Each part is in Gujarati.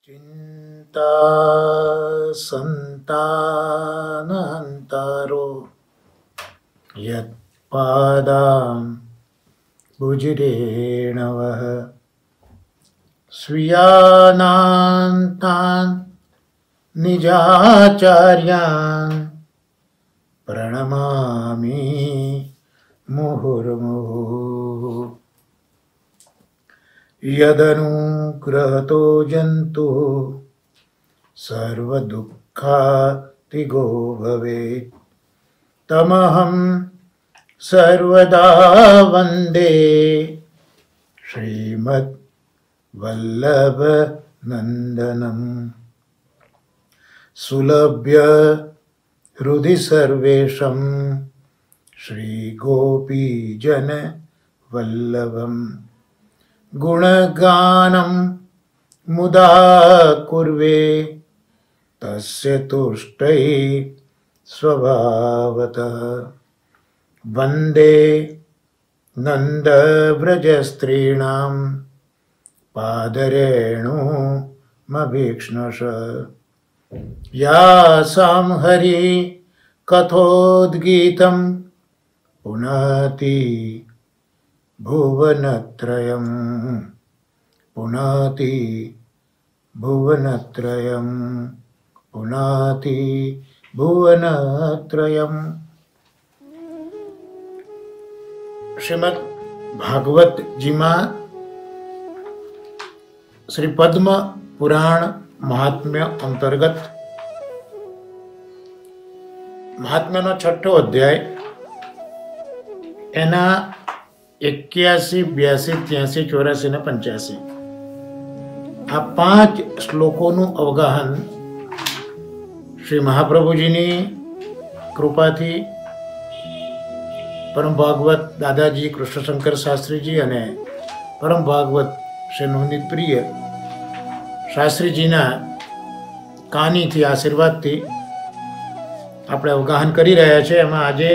चिंता संतानहंतारो यत्पादां भुजरेणवः स्वीयानान्तान् निजाचार्यान् प्रणमामि मुहुर्मुहुः। यदनुग्रहतो जन्तुः सर्वदुःखातिगो भवेत् तमहं सर्वदा वन्दे श्रीमद्वल्लभनन्दनं। सुलभ्य हृदि सर्वेषां श्रीगोपीजनवल्लभम् गुणगानं मुदा कुर्वे तस्य तुष्टै स्वभावतः। वन्दे नन्दव्रजस्त्रीणां पादरेणुमभीक्ष्णश। यासां हरि कथोद्गीतं पुनाति भुवनत्रयं पुनाति भुवनत्रयं पुनाति भुवनत्रयं। શ્રીમદ ભાગવતજીમાં શ્રી પદ્મ પુરાણ મહાત્મ્ય અંતર્ગત મહાત્મ્યનો 6ઠો અધ્યાય એના 81, 82, 83, 84 ને 85 આ 5 શ્લોકોનું અવગાહન શ્રી મહાપ્રભુજીની કૃપાથી પરમ ભાગવત દાદાજી કૃષ્ણશંકર શાસ્ત્રીજી અને પરમ ભાગવત શ્રી નવનીત પ્રિય શાસ્ત્રીજીના કાનીથી આશીર્વાદથી આપણે અવગાહન કરી રહ્યા છે. એમાં આજે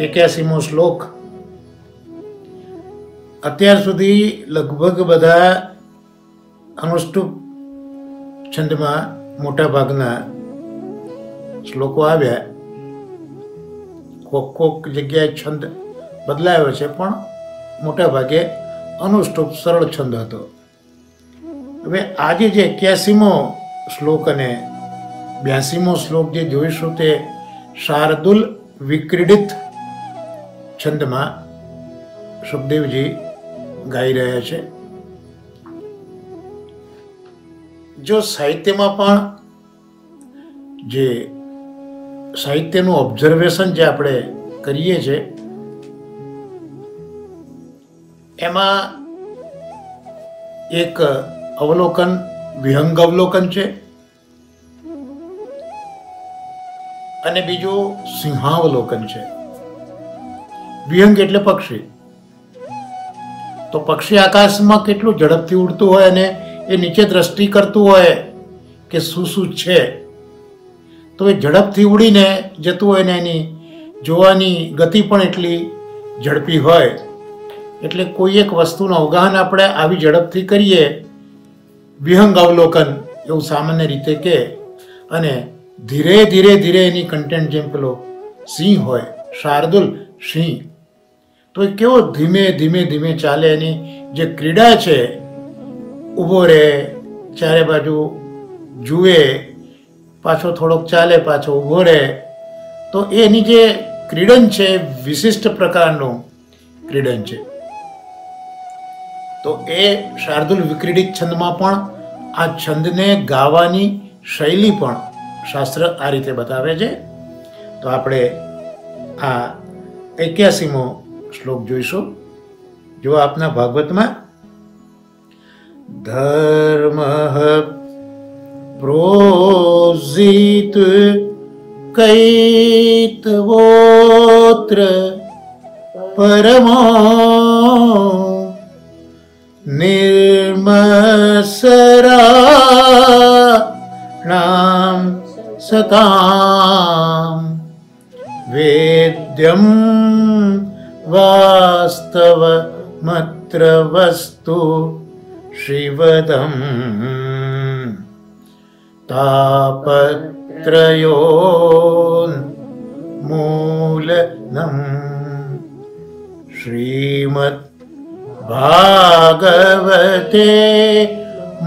81મો શ્લોક. અત્યાર સુધી લગભગ બધા અનુષ્ટુપ છંદમાં મોટા ભાગના શ્લોકો આવ્યા. કોક જગ્યાએ છંદ બદલાયો છે, પણ મોટા ભાગે અનુષ્ટુપ સરળ છંદ હતો. હવે આજે જે 81મો શ્લોક અને 82મો શ્લોક જે જોઈશું તે શાર્દુલ વિક્રીડિત છંદમાં સુખદેવજી ગાઈ રહ્યા છે. જો સાહિત્યમાં પણ જે સાહિત્યનું ઓબ્ઝર્વેશન જે આપણે કરીએ છીએ એમાં એક અવલોકન વિહંગ અવલોકન છે અને બીજું સિંહાવલોકન છે. વિહંગ એટલે પક્ષી. તો પક્ષી આકાશમાં કેટલું ઝડપથી ઉડતું હોય અને એ નીચે દ્રષ્ટિ કરતું હોય કે શું શું છે, તો એ ઝડપથી ઉડીને જતું હોય ને એની જોવાની ગતિ પણ એટલી ઝડપી હોય. એટલે કોઈ એક વસ્તુનું અવગાહન આપણે આવી ઝડપથી કરીએ, વિહંગ અવલોકન એવું સામાન્ય રીતે કે, અને ધીરે ધીરે ધીરે એની કન્ટેન્ટ જેમ પેલો સિંહ હોય, શાર્દુલ સિંહ, તો એ કેવો ધીમે ધીમે ધીમે ચાલે. એની જે ક્રીડા છે, ઊભો રહે, ચારે બાજુ જુએ, પાછો થોડોક ચાલે, પાછો ઊભો રહે, તો એની જે ક્રીડન છે વિશિષ્ટ પ્રકારનું ક્રીડન છે. તો એ શાર્દુલ વિક્રીડિત છંદમાં પણ આ છંદને ગાવાની શૈલી પણ શાસ્ત્ર આ રીતે બતાવે છે. તો આપણે આ 81મો શ્લોક જોઈશું. જો આપના ભાગવતમાં ધર્મ પ્રોઝિત કૈતવોત્ર પરમો નિર્મસરાણામ સતામ વેદ્યમ વાસ્તવ મત્ર વસ્તુ શ્રીવદમ तापत्रयोन्मूलनम् श्रीमद् भागवते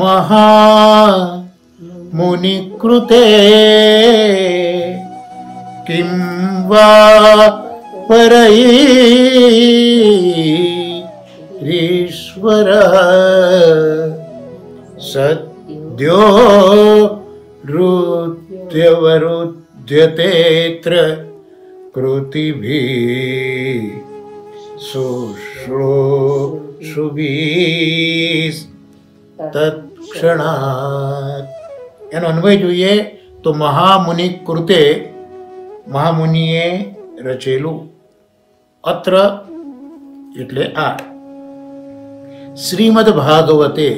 महामुनिकृते किं वा परैरीश्वरः सद्यो रुद्यवरुध्यतेऽत्र कृतिभिः શુશ્રૂષુભિસ્તત્ક્ષણાત્. એનો અન્વય જોઈએ તો મહામુનિ કૃતે, મહામુનિએ રચેલું, અત્ર એટલે આ, શ્રીમદ ભાગવતે,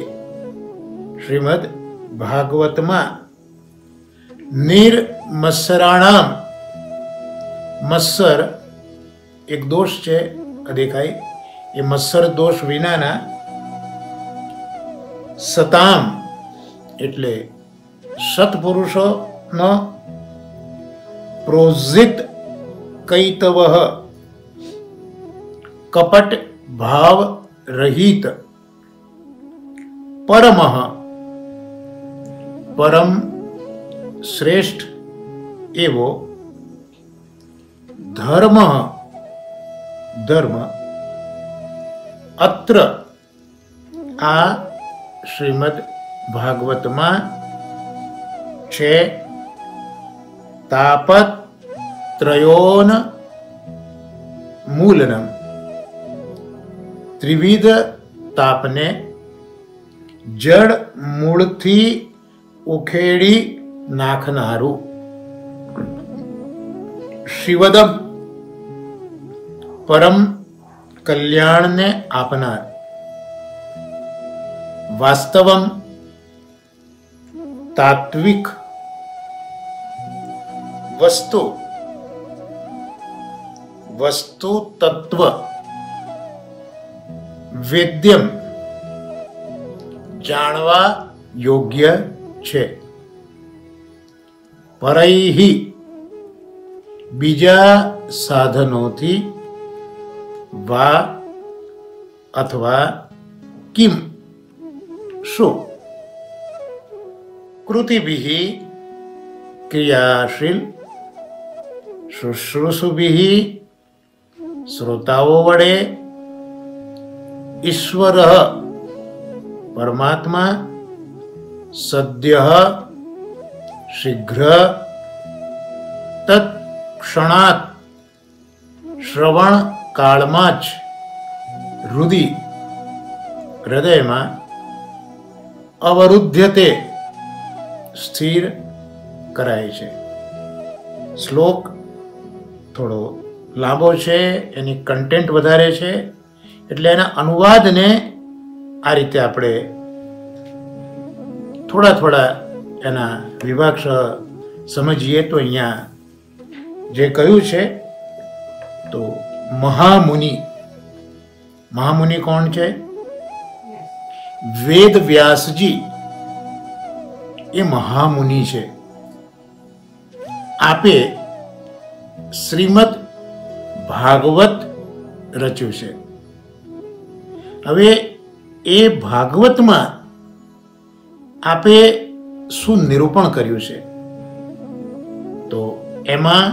શ્રીમદ ભાગવતમાં, નિર્મત્સરાણામ, મત્સર એક દોષ છે દેખાય, એ મત્સર દોષ વિનાના, સતામ એટલે સત્પુરુષોનો, પ્રોઝિત કૈતવઃ કપટ ભાવ રહિત, પરમઃ પરમ શ્રેષ્ઠ એવો, ધર્મ ધર્મ, અત્ર આ શ્રીમદ ભાગવતમાં છે, તાપત્રયોન મૂલનમ, ત્રિવિધ તાપને જડ મૂળથી ઉખેડી નાખનારું, શિવદમ પરમ કલ્યાણને આપનાર, વાસ્તવમ તાત્વિક વસ્તુ, વસ્તુ તત્વ, વેદ્યમ જાણવા યોગ્ય છે, પરૈહી બીજા સાધનોથી, વા અથવા કિમ શું, કૃતિભિ ક્રિયાશીલ, શુશ્રૂષુભિ શ્રોતાઓ વડે, ઈશ્વર પરમાત્મા, સદ્ય શીઘ્ર, તત્ક્ષણાત શ્રવણ કાળમાં જ, હૃદયમાં, અવરુધ્યતે સ્થિર કરાય છે. શ્લોક થોડો લાંબો છે, એની કન્ટેન્ટ વધારે છે, એટલે એના અનુવાદને આ રીતે આપણે થોડા થોડા એના વિભાગ સમજીએ તો અહીંયા જે કહ્યું છે તો મહામુનિ, મહામુનિ કોણ છે? વેદ વ્યાસજી એ મહામુનિ છે. આપે શ્રીમદ ભાગવત રચ્યું છે. હવે એ ભાગવતમાં આપે શું નિરૂપણ કર્યું છે? તો એમાં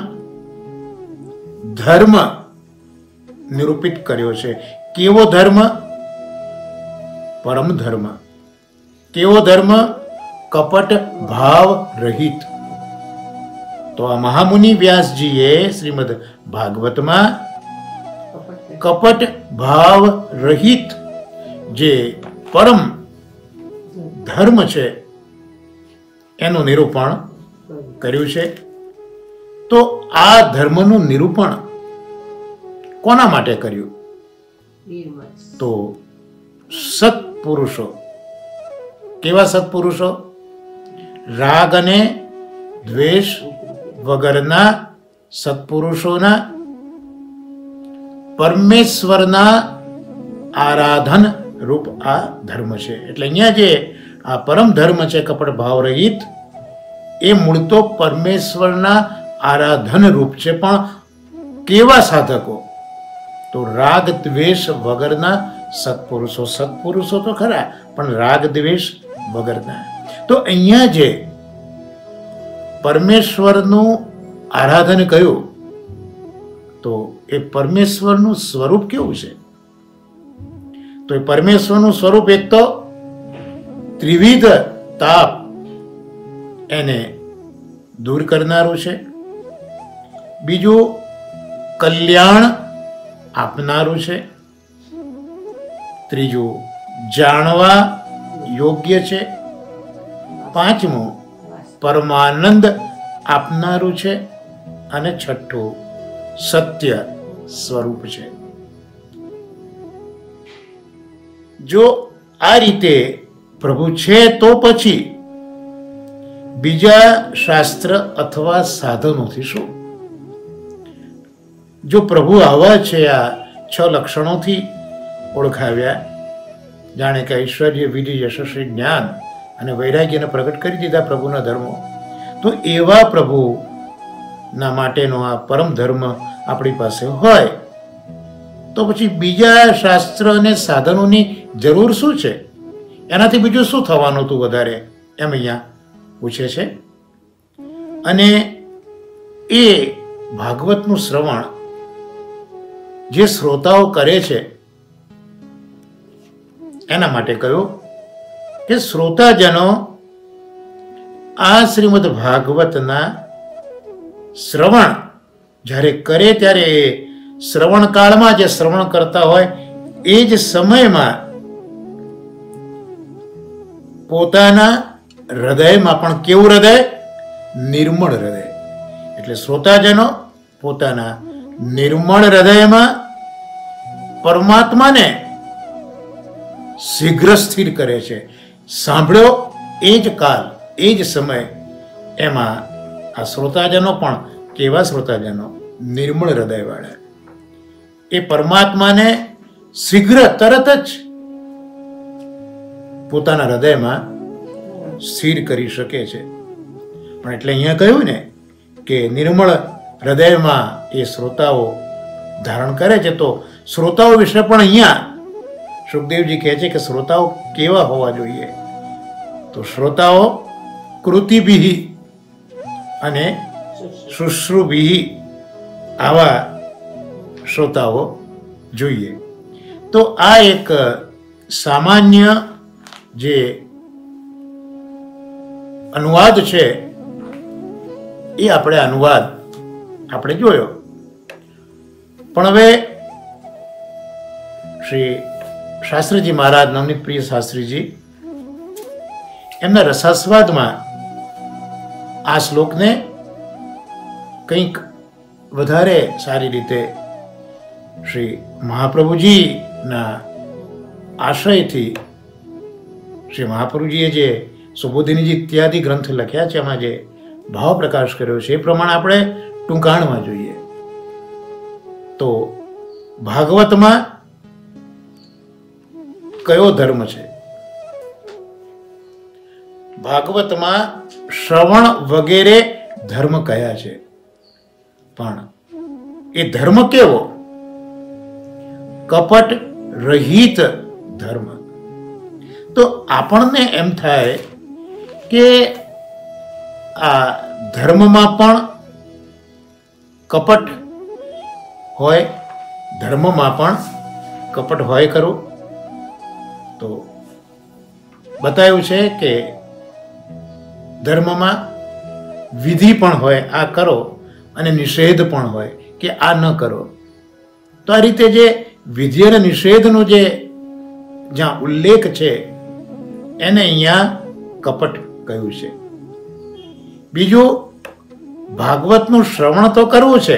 ધર્મ નિરૂપિત કર્યો છે. કેવો ધર્મ? પરમ ધર્મ. કેવો ધર્મ? કપટ ભાવ રહિત. તો આ મહામુનિ વ્યાસજીએ શ્રીમદ ભાગવતમાં કપટ ભાવ રહિત જે પરમ ધર્મ છે એનું નિરૂપણ કર્યું છે. તો આ ધર્મનું નિરૂપણ કોના માટે કર્યું? તો સત્પુરુષો. કેવા સત્પુરુષો? રાગ અને દ્વેષ વગરના સત્પુરુષોના પરમેશ્વરના આરાધન રૂપ આ ધર્મ છે. એટલે અહીંયા જે આ પરમ ધર્મ છે કપટ ભાવ રહિત, એ મૂળ તો પરમેશ્વરના આરાધન રૂપ છે. પણ કેવા સાધકો? તો રાગ દ્વેષ વગરના સત્પુરુષો. સત્પુરુષો તો ખરા, પણ રાગ દ્વેષ વગરના. તો અહીંયા જે પરમેશ્વરનું આરાધન કહ્યું, તો એ પરમેશ્વરનું સ્વરૂપ કેવું છે? તો એ પરમેશ્વરનું સ્વરૂપ એક તો ત્રિવિધ તાપ એને દૂર કરનારું છે, બીજું કલ્યાણ આપનારું છે, ત્રીજું જાણવા યોગ્ય છે, પાંચમું પરમાનંદ આપનારું છે, અને છઠ્ઠું સત્ય સ્વરૂપ છે. જો આ રીતે પ્રભુ છે, તો પછી બીજા શાસ્ત્ર અથવા સાધનોથી શું? જો પ્રભુ આવા છે, આ 6 લક્ષણોથી ઓળખાવ્યા, જાણે કે ઐશ્વર્ય, વિધિ, યશસ્વી, જ્ઞાન અને વૈરાગ્યને પ્રગટ કરી દીધા પ્રભુના ધર્મો, તો એવા પ્રભુના માટેનો આ પરમ ધર્મ આપણી પાસે હોય, તો પછી બીજા શાસ્ત્ર અને સાધનોની જરૂર શું છે? એનાથી બીજું શું થવાનું હતું વધારે, એમ અહીંયા પૂછે છે. અને એ ભાગવતનું શ્રવણ જે શ્રોતાઓ કરે છે, એના માટે કહ્યું કે શ્રોતાજનો આ શ્રીમદ ભાગવતના શ્રવણ જ્યારે કરે, ત્યારે એ શ્રવણ કાળમાં જે શ્રવણ કરતા હોય એ જ સમયમાં પોતાના હૃદયમાં પણ કેવું હૃદય? નિર્મળ હૃદય. એટલે શ્રોતાજનો પોતાના નિર્મળ હૃદયમાં પરમાત્માને શીઘ્ર સ્થિર કરે છે. સાંભળ્યો એ જ કાલ, એ જ સમય, એમાં આ શ્રોતાજનો પણ કેવા શ્રોતાજનો? નિર્મળ હૃદયવાળા. એ પરમાત્માને શીઘ્ર, તરત જ પોતાના હૃદયમાં સ્થિર કરી શકે છે. પણ એટલે અહીંયા કહ્યું ને કે નિર્મળ હૃદયમાં એ શ્રોતાઓ ધારણ કરે છે. તો શ્રોતાઓ વિશે પણ અહીંયા સુખદેવજી કહે છે કે શ્રોતાઓ કેવા હોવા જોઈએ? તો શ્રોતાઓ કૃતિભિ અને શુશ્રુભિ, આવા શ્રોતાઓ જોઈએ. તો આ એક સામાન્ય જે અનુવાદ છે, એ અનુવાદ આપણે જોયો. પણ હવે શ્રી શાસ્ત્રીજી મહારાજ, નવનીત પ્રિય શાસ્ત્રીજી, એમના રસાસ્વાદમાં આ શ્લોકને કંઈક વધારે સારી રીતે શ્રી મહાપ્રભુજીના આશયથી, શ્રી મહાપ્રભુજીએ જે સુબોધિનીજી ઇત્યાદિ ગ્રંથ લખ્યા છે, એમાં જે ભાવ પ્રકાશ કર્યો છે, એ પ્રમાણે આપણે ટૂંકાણમાં જોઈએ. તો ભાગવતમાં કયો ધર્મ છે? ભાગવતમાં શ્રવણ વગેરે ધર્મ કયા છે? પણ એ ધર્મ કેવો? કપટ રહિત ધર્મ. તો આપણને એમ થાય કે આ ધર્મમાં પણ કપટ હોય, ધર્મમાં પણ કપટ હોય ખરું? તો બતાવ્યું છે કે ધર્મમાં વિધિ પણ હોય, આ કરો, અને નિષેધ પણ હોય કે આ ન કરો. તો આ રીતે જે વિધિ અને નિષેધનો જે જ્યાં ઉલ્લેખ છે, એને અહીંયા કપટ કહ્યું છે. બીજું, ભાગવતનું શ્રવણ તો કરવું છે,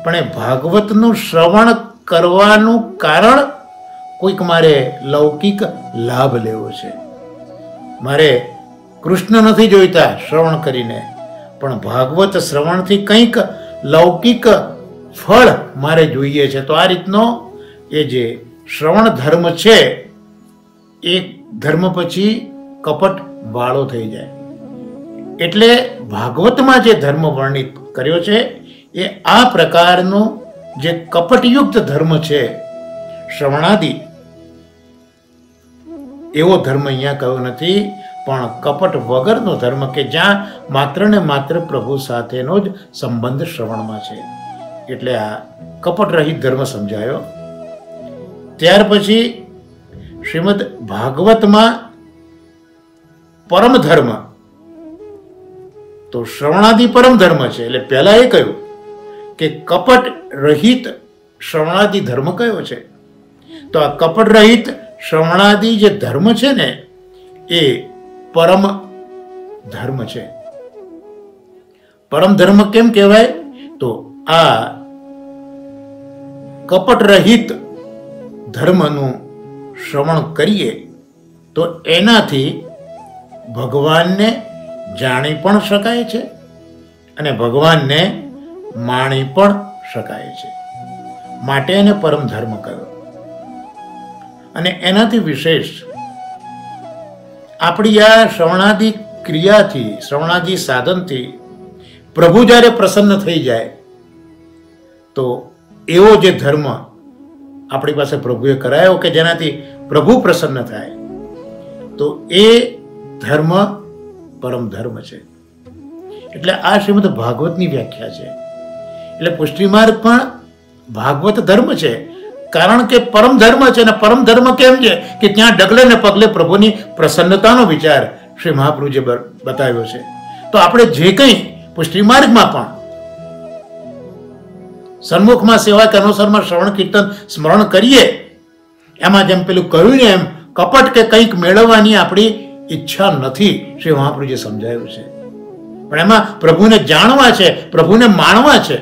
પણ એ ભાગવતનું શ્રવણ કરવાનું કારણ કોઈક મારે લૌકિક લાભ લેવો છે, મારે કૃષ્ણ નથી જોઈતા શ્રવણ કરીને, પણ ભાગવત શ્રવણથી કંઈક લૌકિક ફળ મારે જોઈએ છે. તો આ રીતનો એ જે શ્રવણ ધર્મ છે, એ ધર્મ પછી કપટ વાળો થઈ જાય. એટલે ભાગવતમાં જે ધર્મ વર્ણિત કર્યો છે એ આ પ્રકારનો જે કપટયુક્ત ધર્મ છે, શ્રવણાદિ, એવો ધર્મ અહીંયા કયો નથી, પણ કપટ વગરનો ધર્મ કે જ્યાં માત્ર ને માત્ર પ્રભુ સાથેનો જ સંબંધ શ્રવણમાં છે, એટલે આ કપટ રહિત ધર્મ સમજાયો. ત્યાર પછી શ્રીમદ ભાગવતમાં પરમ ધર્મ, તો શ્રવણાદિ પરમ ધર્મ છે, એટલે પહેલા એ કહ્યું કે કપટ રહિત શ્રવણાદિ ધર્મ કયો છે. તો આ કપટ રહિત શ્રવણાદિ જે ધર્મ છે ને એ પરમ ધર્મ છે. પરમ ધર્મ કેમ કહેવાય? તો આ કપટ રહિત ધર્મનું શ્રવણ કરીએ તો એનાથી ભગવાનને જાણી પણ શકાય છે અને ભગવાનને માણી પણ શકાય છે, માટે એને પરમ ધર્મ કહ્યો. અને એનાથી વિશેષ આપણી આ શ્રવણાદિ ક્રિયાથી, શ્રવણાદિ સાધનથી પ્રભુ જ્યારે પ્રસન્ન થઈ જાય તો એવો જે ધર્મ આપણી પાસે પ્રભુએ કરાયો કે જેનાથી પ્રભુ પ્રસન્ન થાય, તો એ ધર્મ પરમ ધર્મ છે. એટલે આ શ્રીમદ ભાગવતની વ્યાખ્યા છે. એટલે પુષ્ટિમાર્ગ પણ ભાગવત ધર્મ છે, કારણ કે પરમ ધર્મ છે. અને પરમ ધર્મ કેમ છે કે ત્યાં ડગલે ને પગલે પ્રભુની પ્રસન્નતાનો વિચાર શ્રી મહાપ્રભુજીએ બતાવ્યો છે. તો આપણે જે કંઈ પુષ્ટિમાર્ગમાં પણ સન્મુખમાં સેવા કે અનુસરમાં શ્રવણ કીર્તન સ્મરણ કરીએ, એમાં જેમ પેલું કહ્યું ને એમ કપટ કે કંઈક મેળવવાની આપણી ઈચ્છા નથી, શ્રી મહાપ્રભુજીએ સમજાયું છે. પણ એમાં પ્રભુને જાણવા છે, પ્રભુને માણવા છે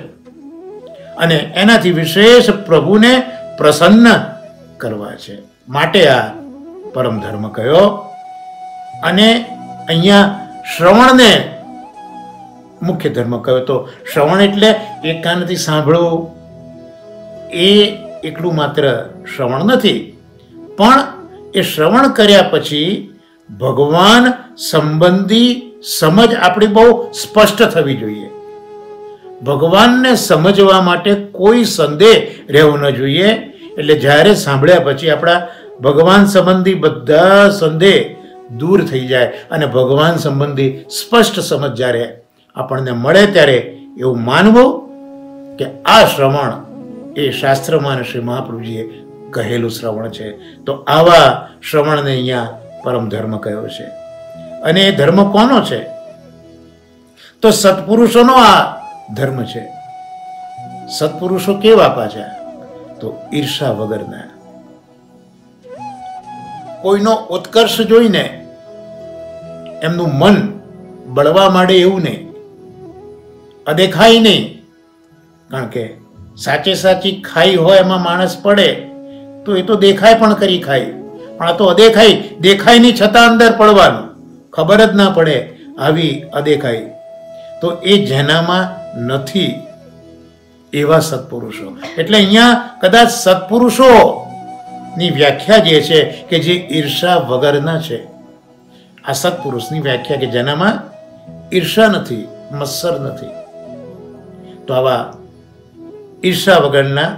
અને એનાથી વિશેષ પ્રભુને પ્રસન્ન કરવા છે, માટે આ પરમ ધર્મ કયો. અને અહીંયા શ્રવણને મુખ્ય ધર્મ કયો. તો શ્રવણ એટલે એક કાનથી સાંભળવું, એ એકલું માત્ર શ્રવણ નથી, પણ એ શ્રવણ કર્યા પછી ભગવાન સંબંધી સમજ આપણી બહુ સ્પષ્ટ થવી જોઈએ. ભગવાનને સમજવા માટે કોઈ સંદેહ રહેવો ન જોઈએ. એટલે જ્યારે સાંભળ્યા પછી આપણા ભગવાન સંબંધી બધા સંદેહ દૂર થઈ જાય અને ભગવાન સંબંધી સ્પષ્ટ સમજ જ્યારે આપણને મળે ત્યારે એવું માનવું કે આ શ્રવણ એ શાસ્ત્રમાં શ્રી મહાપ્રભુજીએ કહેલું શ્રવણ છે. તો આવા શ્રવણને અહીંયા પરમ ધર્મ કહ્યો છે. અને એ ધર્મ કોનો છે? તો સત્પુરુષોનો આ ધર્મ છે. સત્પુરુષો કેવા પાછા? તો ઈર્ષા વગરના, કોઈનો ઉત્કર્ષ જોઈને એમનું મન બળવા માંડે એવું નહીં, અદેખાય નહીં. કારણ કે સાચે સાચી ખાઈ હોય એમાં માણસ પડે તો એ તો દેખાય પણ કરી ખાય, પણ આ તો અદેખાઈ, દેખાય નહીં છતાં અંદર પડવાનું, ખબર જ ના પડે આવી અદેખાઈ. તો એ જેનામાં નથી એવા સત્પુરુષો. એટલે અહીંયા કદાચ સત્પુરુષોની વ્યાખ્યા જે છે કે જે ઈર્ષા વગરના છે, આ સત્પુરુષની વ્યાખ્યા કે જેનામાં ઈર્ષા નથી, મત્સર નથી. તો આવા ઈર્ષા વગરના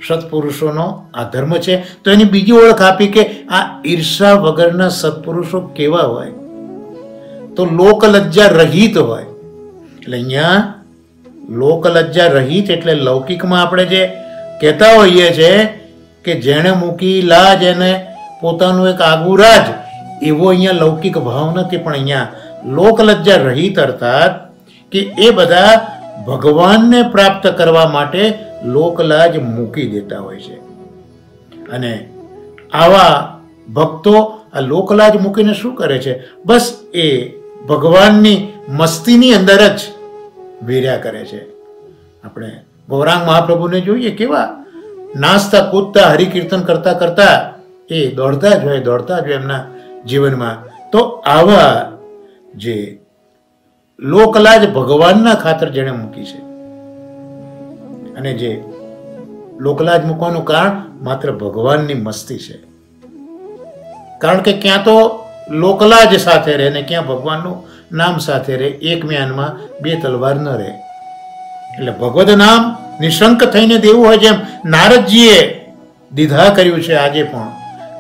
સત્પુરુષોનો આ ધર્મ છે. તો એની બીજી ઓળખ આપી કે આ ઈર્ષા વગરના સત્પુરુષો કેવા હોય? તો લોકલજ્જા રહિત હોય. એટલે અહીંયા લોકલજ્જા રહિત એટલે લૌકિકમાં આપણે જે કહેતા હોઈએ છે કે જેણે મૂકી લાજ એને પોતાનું એક આગવું રાજ, એવો અહીંયા લૌકિક ભાવ નથી. પણ અહીંયા લોકલજ્જા રહિત અર્થાત કે એ બધા ભગવાનને પ્રાપ્ત કરવા માટે લોકલાજ મૂકી દેતા હોય છે. અને આવા ભક્તો આ લોકલાજ મૂકીને શું કરે છે? બસ એ ભગવાનની મસ્તીની અંદર જ વેર્યા કરે છે. આપણે ગૌરાંગ મહાપ્રભુને જોઈએ કેવા નાચતા કૂદતા હરિકીર્તન કરતા કરતા એ દોડતા જ હોય એમના જીવનમાં. તો આવા જે લોકલાજ ભગવાનના ખાતર જેણે મૂકી છે, અને જે લોકલાજ મૂકવાનું કારણ માત્ર ભગવાનની મસ્તી છે. કારણ કે ક્યાં તો લોકલાજ સાથે રહે ને ક્યાં ભગવાનનું નામ સાથે રહે, એક મ્યાનમાં બે તલવાર ન રહે. એટલે ભગવદ નામ નિશંક થઈને દેવું હોય, જેમ નારદજીએ દીધા કર્યું છે આજે પણ,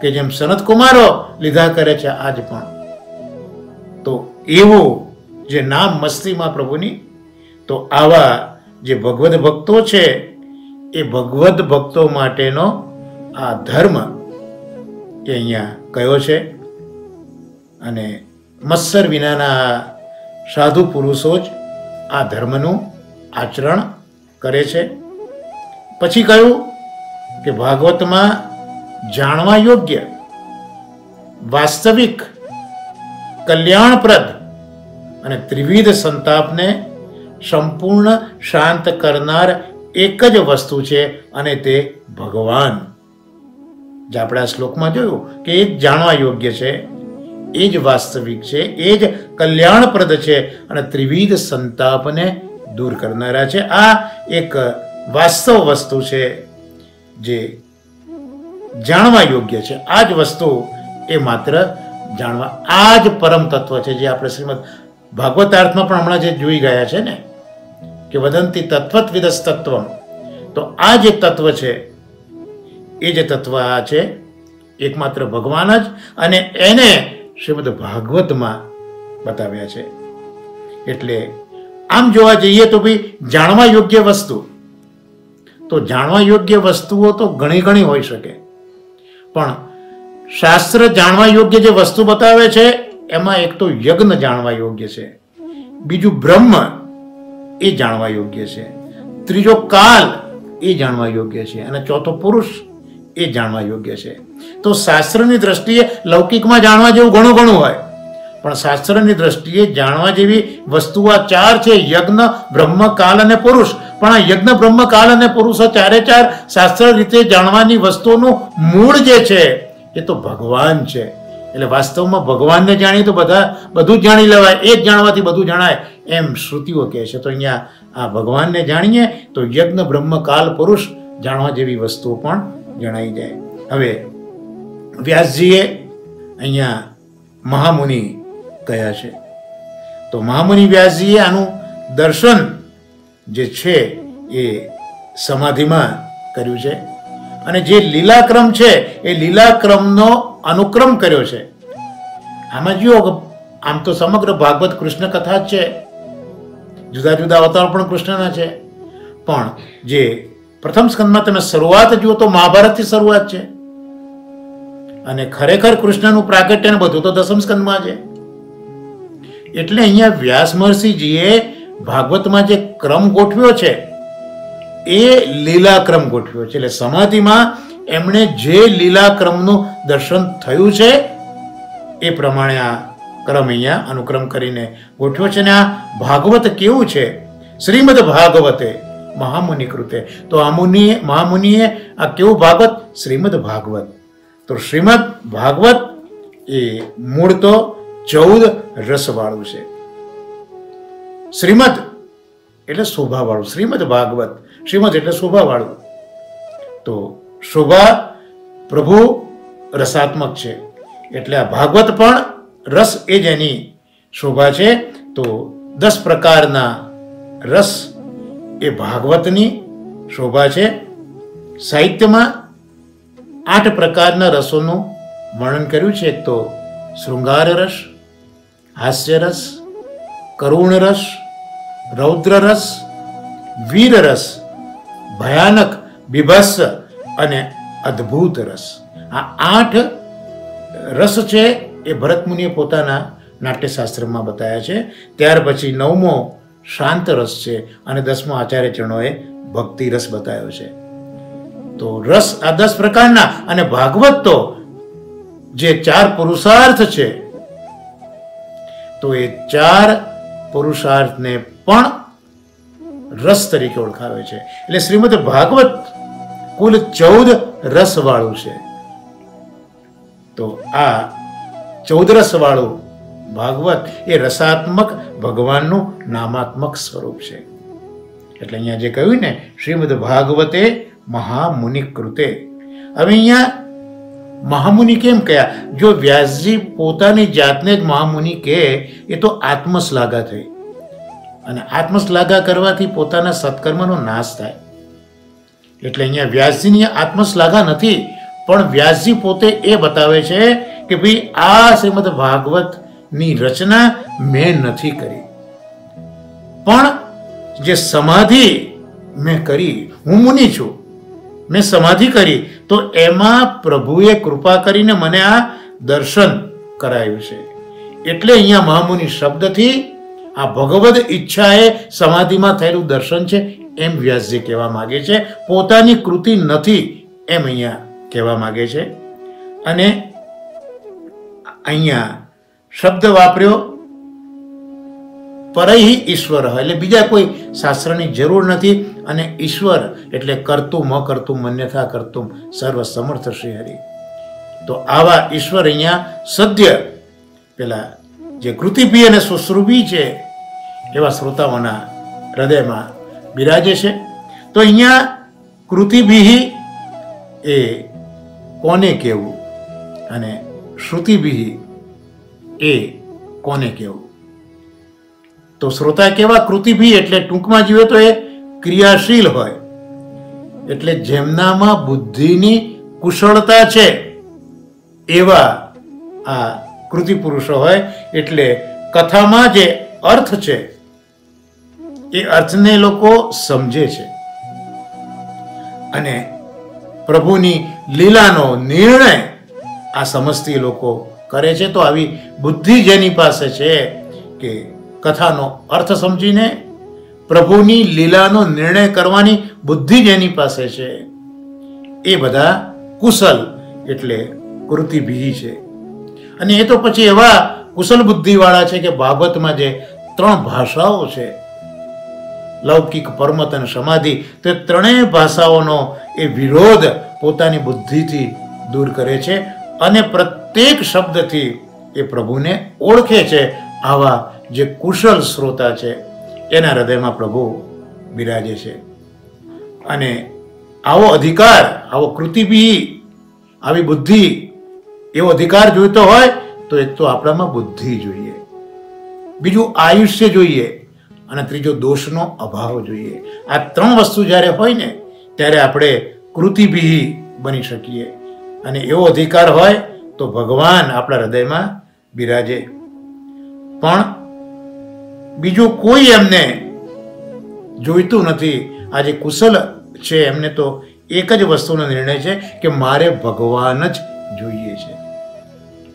કે જેમ સનત કુમારો લીધા કરે છે આજ પણ. તો એવું જે નામ મસ્તીમાં પ્રભુની, તો આવા જે ભગવદ ભક્તો છે એ ભગવદ ભક્તો માટેનો આ ધર્મ એ અહીંયા કયો છે. અને મત્સર વિનાના સાધુ પુરુષો જ આ ધર્મનું આચરણ કરે છે. પછી કહ્યું કે ભાગવતમાં જાણવા યોગ્ય, વાસ્તવિક, કલ્યાણપ્રદ અને ત્રિવિધ સંતાપને સંપૂર્ણ શાંત કરનાર એક જ વસ્તુ છે, અને તે ભગવાન. જે આપણે આ શ્લોકમાં જોયું કે એ જ જાણવા યોગ્ય છે, એ જ વાસ્તવિક છે, એ જ કલ્યાણપ્રદ છે અને ત્રિવિધ સંતાપને દૂર કરનારા છે. આ એક વાસ્તવ વસ્તુ છે જે જાણવા યોગ્ય છે. આ જ વસ્તુ એ માત્ર જાણવા, આ જ પરમ તત્વ છે જે આપણે શ્રીમદ ભાગવતાર્થમાં પણ હમણાં જે જોઈ ગયા છે ને, કે વદંતી તત્વત વિદસ તત્વમ. તો આ જે તત્વ છે એ જે તત્વ આ છે એકમાત્ર ભગવાન જ, અને એને શ્રીમદ ભાગવતમાં બતાવ્યા છે. એટલે આમ જોવા જઈએ તો ભાઈ જાણવા યોગ્ય વસ્તુ, તો જાણવા યોગ્ય વસ્તુઓ તો ઘણી ઘણી હોઈ શકે, પણ શાસ્ત્ર જાણવા યોગ્ય જે વસ્તુ બતાવે છે એમાં એક તો યજ્ઞ જાણવા યોગ્ય છે, બીજું બ્રહ્મ એ જાણવા યોગ્ય છે, ત્રીજો કાલ એ જાણવા યોગ્ય છે, અને ચોથો પુરુષ એ જાણવા યોગ્ય છે. તો શાસ્ત્રની દ્રષ્ટિએ લૌકિકમાં જાણવા જેવું ઘણું ઘણું હોય, પણ શાસ્ત્રની દ્રષ્ટિએ જાણવા જેવી વસ્તુ આ ચાર છે: યજ્ઞ, બ્રહ્મ, કાલ અને પુરુષ. પણ આ યજ્ઞ, બ્રહ્મ, કાલ અને પુરુષ ચારે ચાર શાસ્ત્ર રીતે જાણવાની વસ્તુઓનું મૂળ જે છે એ તો ભગવાન છે. એટલે વાસ્તવમાં ભગવાનને જાણીએ તો બધું જ જાણી લેવાય, એ જ જાણવાથી બધું જણાય એમ શ્રુતિઓ કહે છે. તો અહીંયા આ ભગવાનને જાણીએ તો યજ્ઞ, બ્રહ્મ, કાલ, પુરુષ જાણવા જેવી વસ્તુઓ પણ જણાઈ જાય. હવે વ્યાસજીએ અહીંયા મહામુનિ કયા છે, તો મહામુનિ વ્યાસજીએ આનું દર્શન જે છે એ સમાધિમાં કર્યું છે, અને જે લીલાક્રમ છે એ લીલાક્રમનો અનુક્રમ કર્યો છે. આમાં જુઓ, આમ તો સમગ્ર ભાગવત કૃષ્ણ કથા જ છે, જુદા જુદા અવતાર પણ કૃષ્ણના છે, પણ જે પ્રથમ સ્કંદમાં તમે શરૂઆત જુઓ તો મહાભારતથી શરૂઆત છે, અને ખરેખર કૃષ્ણનું પ્રાગટ્ય બધું તો દસમ સ્કંદમાં છે. એટલે અહીંયા વ્યાસ મહર્ષિજીએ ભાગવતમાં જે ક્રમ ગોઠવ્યો છે એ લીલાક્રમ ગોઠવ્યો છે. એટલે સમાધિમાં એમણે જે લીલાક્રમનું દર્શન થયું છે એ પ્રમાણે આ ક્રમ અહીંયા અનુક્રમ કરીને ગોઠવ્યો છે. અને આ ભાગવત કેવું છે? શ્રીમદ ભાગવતે મહામુનિ કૃતે. તો મહામુનિએ આ કેવું ભાગવત? શ્રીમદ ભાગવત. તો શ્રીમદ ભાગવત એ મૂળ તો 14 રસ વાળું છે. શ્રીમદ એટલે શોભા વાળું, શ્રીમદ ભાગવત, શ્રીમદ એટલે શોભા વાળું. તો શોભા પ્રભુ રસાત્મક છે, એટલે આ ભાગવત પણ રસ એ જ એની શોભા છે. તો 10 પ્રકારના રસ એ ભાગવતની શોભા છે. સાહિત્યમાં 8 પ્રકારના રસોનું વર્ણન કર્યું છે. એક તો શૃંગાર રસ, હાસ્ય રસ, કરુણ રસ, રૌદ્ર રસ, વીર રસ, ભયાનક, બીભત્સ અને અદ્ભુત રસ. આ 8 રસ છે એ ભરત મુનિએ પોતાના નાટ્યશાસ્ત્રમાં બતાવ્યા છે. ત્યાર પછી 9મો શાંત રસ છે, અને 10મો આચાર્ય ચરણોએ ભક્તિ રસ બતાવ્યો છે. તો રસ આ 10 પ્રકારના. અને ભાગવત તો જે 4 પુરુષાર્થ છે, તો એ 4 પુરુષાર્થને પણ રસ તરીકે ઓળખાવે છે. એટલે શ્રીમદ ભાગવત કુલ 14 રસ વાળું છે. તો આ 14 રસ વાળું ભાગવત એ રસાત્મક ભગવાનનું નામાત્મક સ્વરૂપ છે. એટલે અહીંયા જે કહ્યું ને શ્રીમદ ભાગવતે મહામુનિ કૃતે. હવે અહીંયા મહામુનિ કેમ કહ્યા? જો વ્યાસજી પોતાની જાતને જ મહામુનિ કહે એ તો આત્મશ્લાઘા થઈ, અને આત્મશ્લાઘા કરવાથી પોતાના સત્કર્મનો નાશ થાય. એટલે અહીંયા વ્યાસજીની આત્મશ્લાઘા નથી, પણ વ્યાસજી પોતે એ બતાવે છે કે ભાઈ આ શ્રીમદ ભાગવતની રચના મેં નથી કરી, પણ જે સમાધિ મેં કરી, હું મુનિ છું, મેં સમાધિ કરી, તો એમાં પ્રભુએ કૃપા કરીને મને આ દર્શન કરાયું છે. એટલે અહીંયા મહામુનિ શબ્દથી આ ભગવદ ઈચ્છાએ સમાધિમાં થયેલું દર્શન છે એમ વ્યાસજી કહેવા માંગે છે. પોતાની કૃતિ નથી એમ અહીંયા કહેવા માંગે છે. અને અહીંયા શબ્દ વાપર્યો પરૈહિ ઈશ્વર, એટલે બીજા કોઈ શાસ્ત્રની જરૂર નથી. અને ઈશ્વર એટલે કર્તુમ અકર્તુમ મન્યથા કર્તુમ સર્વ સમર્થ શ્રી હરિ. તો આવા ઈશ્વર અહીંયા સદ્ય પેલા જે કૃતિભી અને સુશ્રુભી છે એવા શ્રોતાઓના હૃદયમાં બિરાજે છે. તો અહીંયા કૃતિભી એ કોને કહેવું અને શ્રુતિભી એ કોને કહેવું? તો શ્રોતા કેવા? કૃતિભી એટલે ટૂંકમાં જોઈએ તો એ ક્રિયાશીલ હોય, એટલે જેમનામાં બુદ્ધિની કુશળતા છે એવા આ કૃતિ પુરુષો હોય. એટલે કથામાં જે અર્થ છે એ અર્થને લોકો સમજે છે, અને પ્રભુની લીલાનો નિર્ણય આ સમજતી લોકો કરે છે. તો આવી બુદ્ધિ જેની પાસે છે કે કથાનો અર્થ સમજીને પ્રભુની લીલાનો નિર્ણય કરવાની બુદ્ધિ જેની પાસે છે એ બધા કુશલ એટલે કૃતિભી છે. અને એ તો પછી એવા કુશલ બુદ્ધિવાળા છે કે ભાગવતમાં જે 3 ભાષાઓ છે, લૌકિક, પરમત અને સમાધિ, તો ત્રણેય ભાષાઓનો એ વિરોધ પોતાની બુદ્ધિથી દૂર કરે છે અને પ્રત્યેક શબ્દથી એ પ્રભુને ઓળખે છે. આવા જે કુશલ શ્રોતા છે એના હૃદયમાં પ્રભુ બિરાજે છે. અને આવો અધિકાર, આવો કૃતિભી, આવી બુદ્ધિ, એવો અધિકાર જોઈતો હોય તો એક તો આપણામાં બુદ્ધિ જોઈએ, બીજું આયુષ્ય જોઈએ, અને ત્રીજો દોષનો અભાવ જોઈએ. આ 3 વસ્તુ જ્યારે હોય ને ત્યારે આપણે કૃતિભી બની શકીએ. અને એવો અધિકાર હોય તો ભગવાન આપણા હૃદયમાં બિરાજે. પણ બીજું કોઈ એમને જોઈતું નથી. આ જે કુશલ છે એમને તો એક જ વસ્તુનો નિર્ણય છે કે મારે ભગવાન જ જોઈએ છે.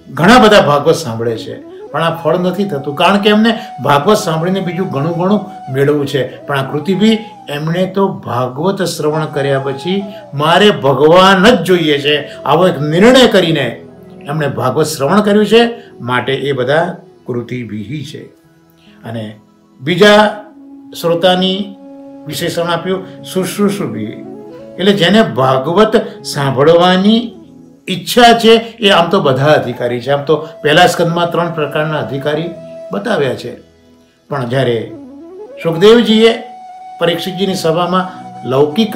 ઘણા બધા ભાગવત સાંભળે છે પણ આ ફળ નથી થતું, કારણ કે એમને ભાગવત સાંભળીને બીજું ઘણું ઘણું મેળવવું છે. પણ આ કૃતિભી એમણે તો ભાગવત શ્રવણ કર્યા પછી મારે ભગવાન જ જોઈએ છે આવો એક નિર્ણય કરીને એમણે ભાગવત શ્રવણ કર્યું છે, માટે એ બધા કૃતિભી છે. અને બીજા શ્રોતાની વિશેષણ આપ્યું શુશ્રુષુભી, એટલે જેને ભાગવત સાંભળવાની ઈચ્છા છે એ આમ તો બધા અધિકારી છે. આમ તો પહેલા સ્કંદમાં 3 પ્રકારના અધિકારી બતાવ્યા છે, પણ જ્યારે સુખદેવજીએ પરીક્ષિતજીની સભામાં લૌકિક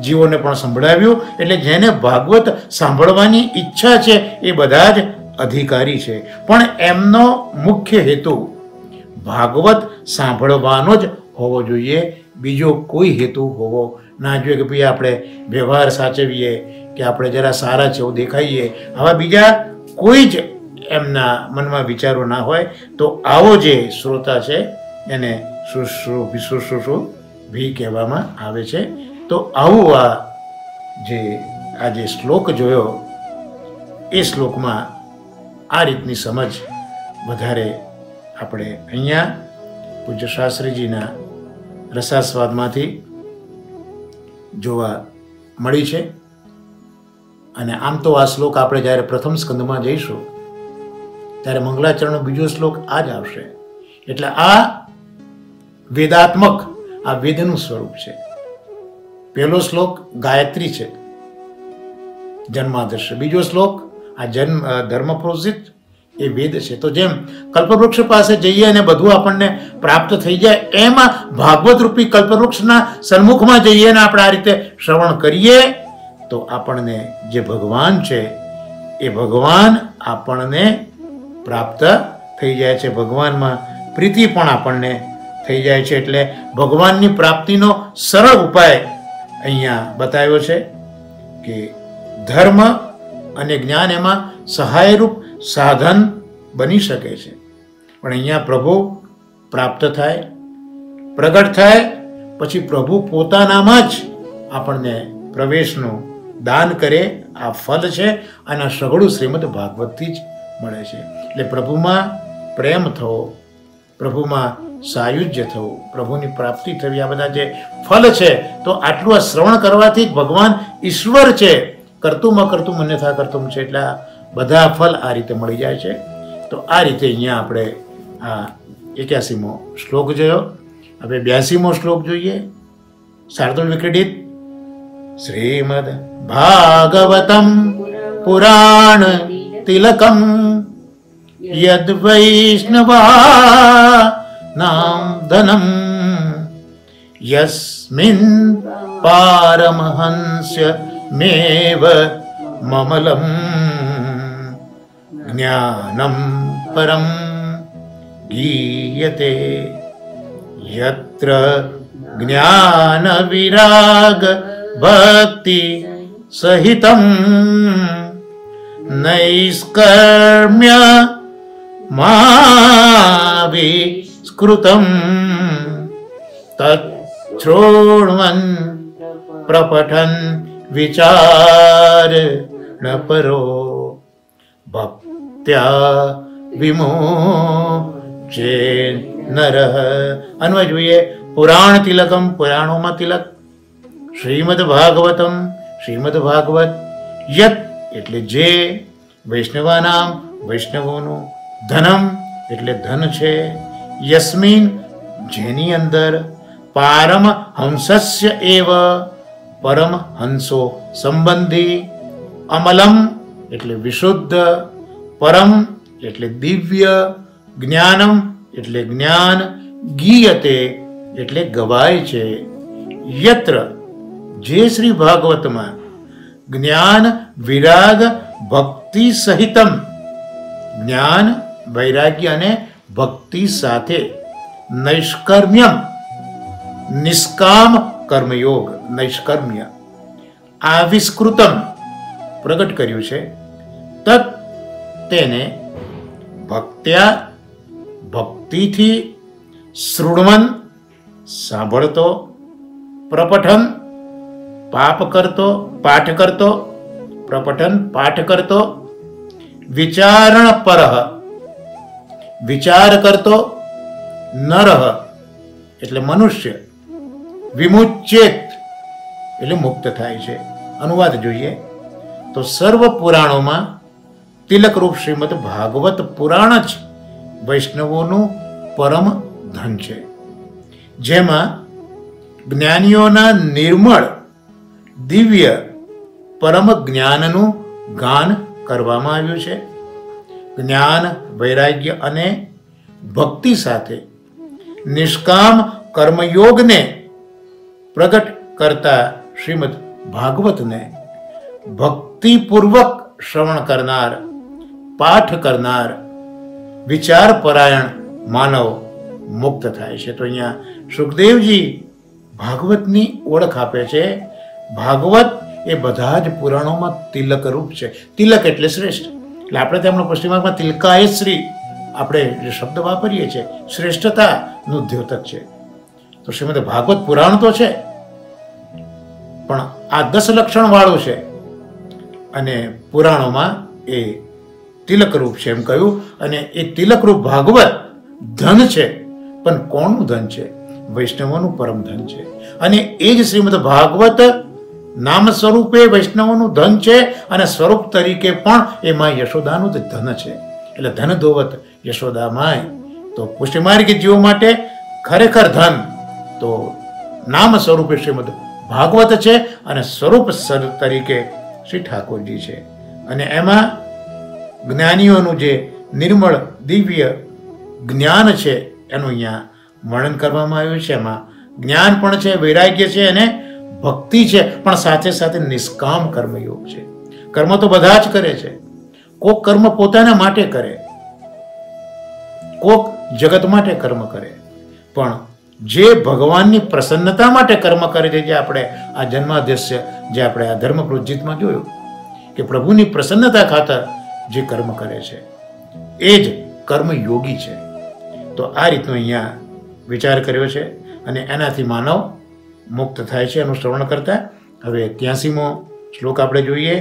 જીવોને પણ સંભળાવ્યું, એટલે જેને ભાગવત સાંભળવાની ઈચ્છા છે એ બધા જ અધિકારી છે. પણ એમનો મુખ્ય હેતુ ભાગવત સાંભળવાનો જ હોવો જોઈએ, બીજો કોઈ હેતુ હોવો ના જોઈએ કે ભાઈ આપણે વ્યવહાર સાચવીએ કે આપણે જરા સારા છે એવું દેખાઈએ. આવા બીજા કોઈ જ એમના મનમાં વિચારો ના હોય. તો આવો જે શ્રોતા છે એને શુશ્રુષુભી કહેવામાં આવે છે. તો આવું આ જે શ્લોક જોયો એ શ્લોકમાં આ રીતની સમજ વધારે આપણે અહીંયા પૂજ્ય શાસ્ત્રીજીના રસાસ્વાદમાંથી જોવા મળી છે. અને આમ તો આ શ્લોક આપણે જ્યારે પ્રથમ સ્કંદમાં જઈશું ત્યારે મંગલાચરણનો બીજો શ્લોક આ જ આવશે. એટલે આ વેદાત્મક, આ વેદનું સ્વરૂપ છે. પહેલો શ્લોક ગાયત્રી છે, જન્માદર્શ. બીજો શ્લોક આ ધર્મ પ્રોષિત એ વેદ છે. તો જેમ કલ્પવૃક્ષ પાસે જઈએ અને બધું આપણને પ્રાપ્ત થઈ જાય, એમાં ભાગવત રૂપી કલ્પવૃક્ષના સન્મુખમાં જઈએ અને આપણે આ રીતે શ્રવણ કરીએ તો આપણને જે ભગવાન છે એ ભગવાન આપણને પ્રાપ્ત થઈ જાય છે. ભગવાનમાં પ્રીતિ પણ આપણને થઈ જાય છે. એટલે ભગવાનની પ્રાપ્તિનો સરળ ઉપાય અહીંયા બતાવ્યો છે કે ધર્મ અને જ્ઞાન એમાં સહાયરૂપ સાધન બની શકે છે. પણ અહીંયા પ્રભુ પ્રાપ્ત થાય, પ્રગટ થાય, પછી પ્રભુ પોતાનામાં જ આપણને પ્રવેશનું દાન કરે. આ ફલ છે અને આ સઘળું શ્રીમદ ભાગવતથી જ મળે છે. એટલે પ્રભુમાં પ્રેમ થવો, પ્રભુમાં સાયુજ્ય થવું, પ્રભુની પ્રાપ્તિ થવી, આ બધા જે ફલ છે, તો આટલું આ શ્રવણ કરવાથી જ ભગવાન ઈશ્વર છે, કરતું અકર્તું મન્યથા કર્તુમ છે. એટલે આ બધા ફલ આ રીતે મળી જાય છે. તો આ રીતે અહીંયા આપણે આ 81મો શ્લોક જોયો. હવે 82મો શ્લોક જોઈએ. શાર્દુલ વિક્રીડિત શ્રીમદ ભાગવતમ પુરાણ તિલકમ યદ વૈષ્ણવા નામ ધનમ યસ્મિન પારમહંસ્ય મેવ મમલમ જ્ઞાનમ પરમ ગીયતે યત્ર જ્ઞાન વિરાગ ભક્તિ સહિતમ નૈષ્કર્મ્ય માવિષ્કૃતમ તચ્છૃણ્વન પ્રપઠન વિચારણ પરો ભક્ત્યા વિમોચે નરઃ. અન્વય જોઈએ. પુરાણ તિલકમ, પુરાણોમાં તિલક. શ્રીમદ ભાગવતમ, શ્રીમદ ભાગવત. યત એટલે જે, વૈષ્ણવાનામ વૈષ્ણવોનું, ધનમ એટલે ધન છે, યસ્મિન જેની અંદર, પારમ હંસસ્ય એવ પરમ હંસો સંબંધી, અમલમ એટલે વિશુદ્ધ, પરમ એટલે દિવ્ય, જ્ઞાનમ એટલે જ્ઞાન, ગીયતે એટલે ગવાય છે. યત્ર જે શ્રી ભાગવતમાં જ્ઞાન વિરાગ ભક્તિ સહિતમ, જ્ઞાન વૈરાગ્ય અને ભક્તિ સાથે, નૈષ્કર્મ્યમ નિષ્કામ કર્મયોગ, નૈષ્કર્મ્ય, આવિષ્કૃતમ પ્રગટ કર્યું છે, તત તેને ભક્ત્યા ભક્તિથી, શૃણવન સાંભળતો, પ્રપઠન પાઠ કરતો, પ્રપઠન પાઠ કરતો, વિચારણ પરઃ વિચાર કરતો, નરઃ એટલે મનુષ્ય, વિમુચ્યેત એટલે મુક્ત થાય છે. અનુવાદ જોઈએ તો સર્વ પુરાણોમાં તિલકરૂપ શ્રીમદ ભાગવત પુરાણ જ વૈષ્ણવોનું પરમ ધન છે, જેમાં જ્ઞાનીઓના નિર્મળ દિવ્ય પરમ જ્ઞાનનું ગાન કરવામાં આવ્યું છે. જ્ઞાન વૈરાગ્ય અને ભક્તિ સાથે નિષ્કામ કર્મયોગને પ્રગટ કરતા શ્રીમદ ભાગવતને ભક્તિપૂર્વક શ્રવણ કરનાર, પાઠ કરનાર, વિચાર પરાયણ માનવ મુક્ત થાય છે. તો અહીંયા સુખદેવજી ભાગવતની ઓળખ આપે છે. ભાગવત એ બધા જ પુરાણોમાં તિલક રૂપ છે. તિલક એટલે શ્રેષ્ઠ. એટલે આપણે તેમનો પશ્ચિમાર્ગમાં તિલકાય શ્રી આપણે જે શબ્દ વાપરીએ છીએ, શ્રેષ્ઠતાનું દ્યોતક છે. તો શ્રીમદ ભાગવત પુરાણ તો છે, પણ આ 10 લક્ષણ વાળું છે અને પુરાણોમાં એ તિલકરૂપ છે એમ કહ્યું. અને એ તિલકરૂપ ભાગવત ધન છે, પણ કોનું ધન છે? વૈષ્ણવોનું પરમ ધન છે. અને એ જ શ્રીમદ ભાગવત નામ સ્વરૂપે વૈષ્ણવોનું ધન છે અને સ્વરૂપ તરીકે પણ એમાં યશોદાનું જ ધન છે. એટલે ધન ધોવત યશોદામાય. તો પુષ્ટિમાર્ગી જીવો માટે ખરેખર ધન તો નામ સ્વરૂપે શ્રીમદ ભાગવત છે અને સ્વરૂપ તરીકે શ્રી ઠાકોરજી છે. અને એમાં જ્ઞાનીઓનું જે નિર્મળ દિવ્ય જ્ઞાન છે એનું અહીંયા વર્ણન કરવામાં આવ્યું છે. એમાં જ્ઞાન પણ છે, વૈરાગ્ય છે અને ભક્તિ છે, પણ સાથે સાથે નિષ્કામ કર્મયોગ છે. કર્મ તો બધા જ કરે છે, કોક કર્મ પોતાના માટે કરે, કોક જગત માટે કર્મ કરે, પણ જે ભગવાનની પ્રસન્નતા માટે કર્મ કરે છે, જે આપણે આ જન્માદ્યસ્ય, જે આપણે આ ધર્મ પ્રોજિતમાં જોયું કે પ્રભુની પ્રસન્નતા ખાતર જે કર્મ કરે છે એ જ કર્મ યોગી છે. તો આ રીતનો અહીંયા વિચાર કર્યો છે અને એનાથી માનવ મુક્ત થાય છે એનું શ્રવણ કરતા. હવે 83મો શ્લોક આપણે જોઈએ.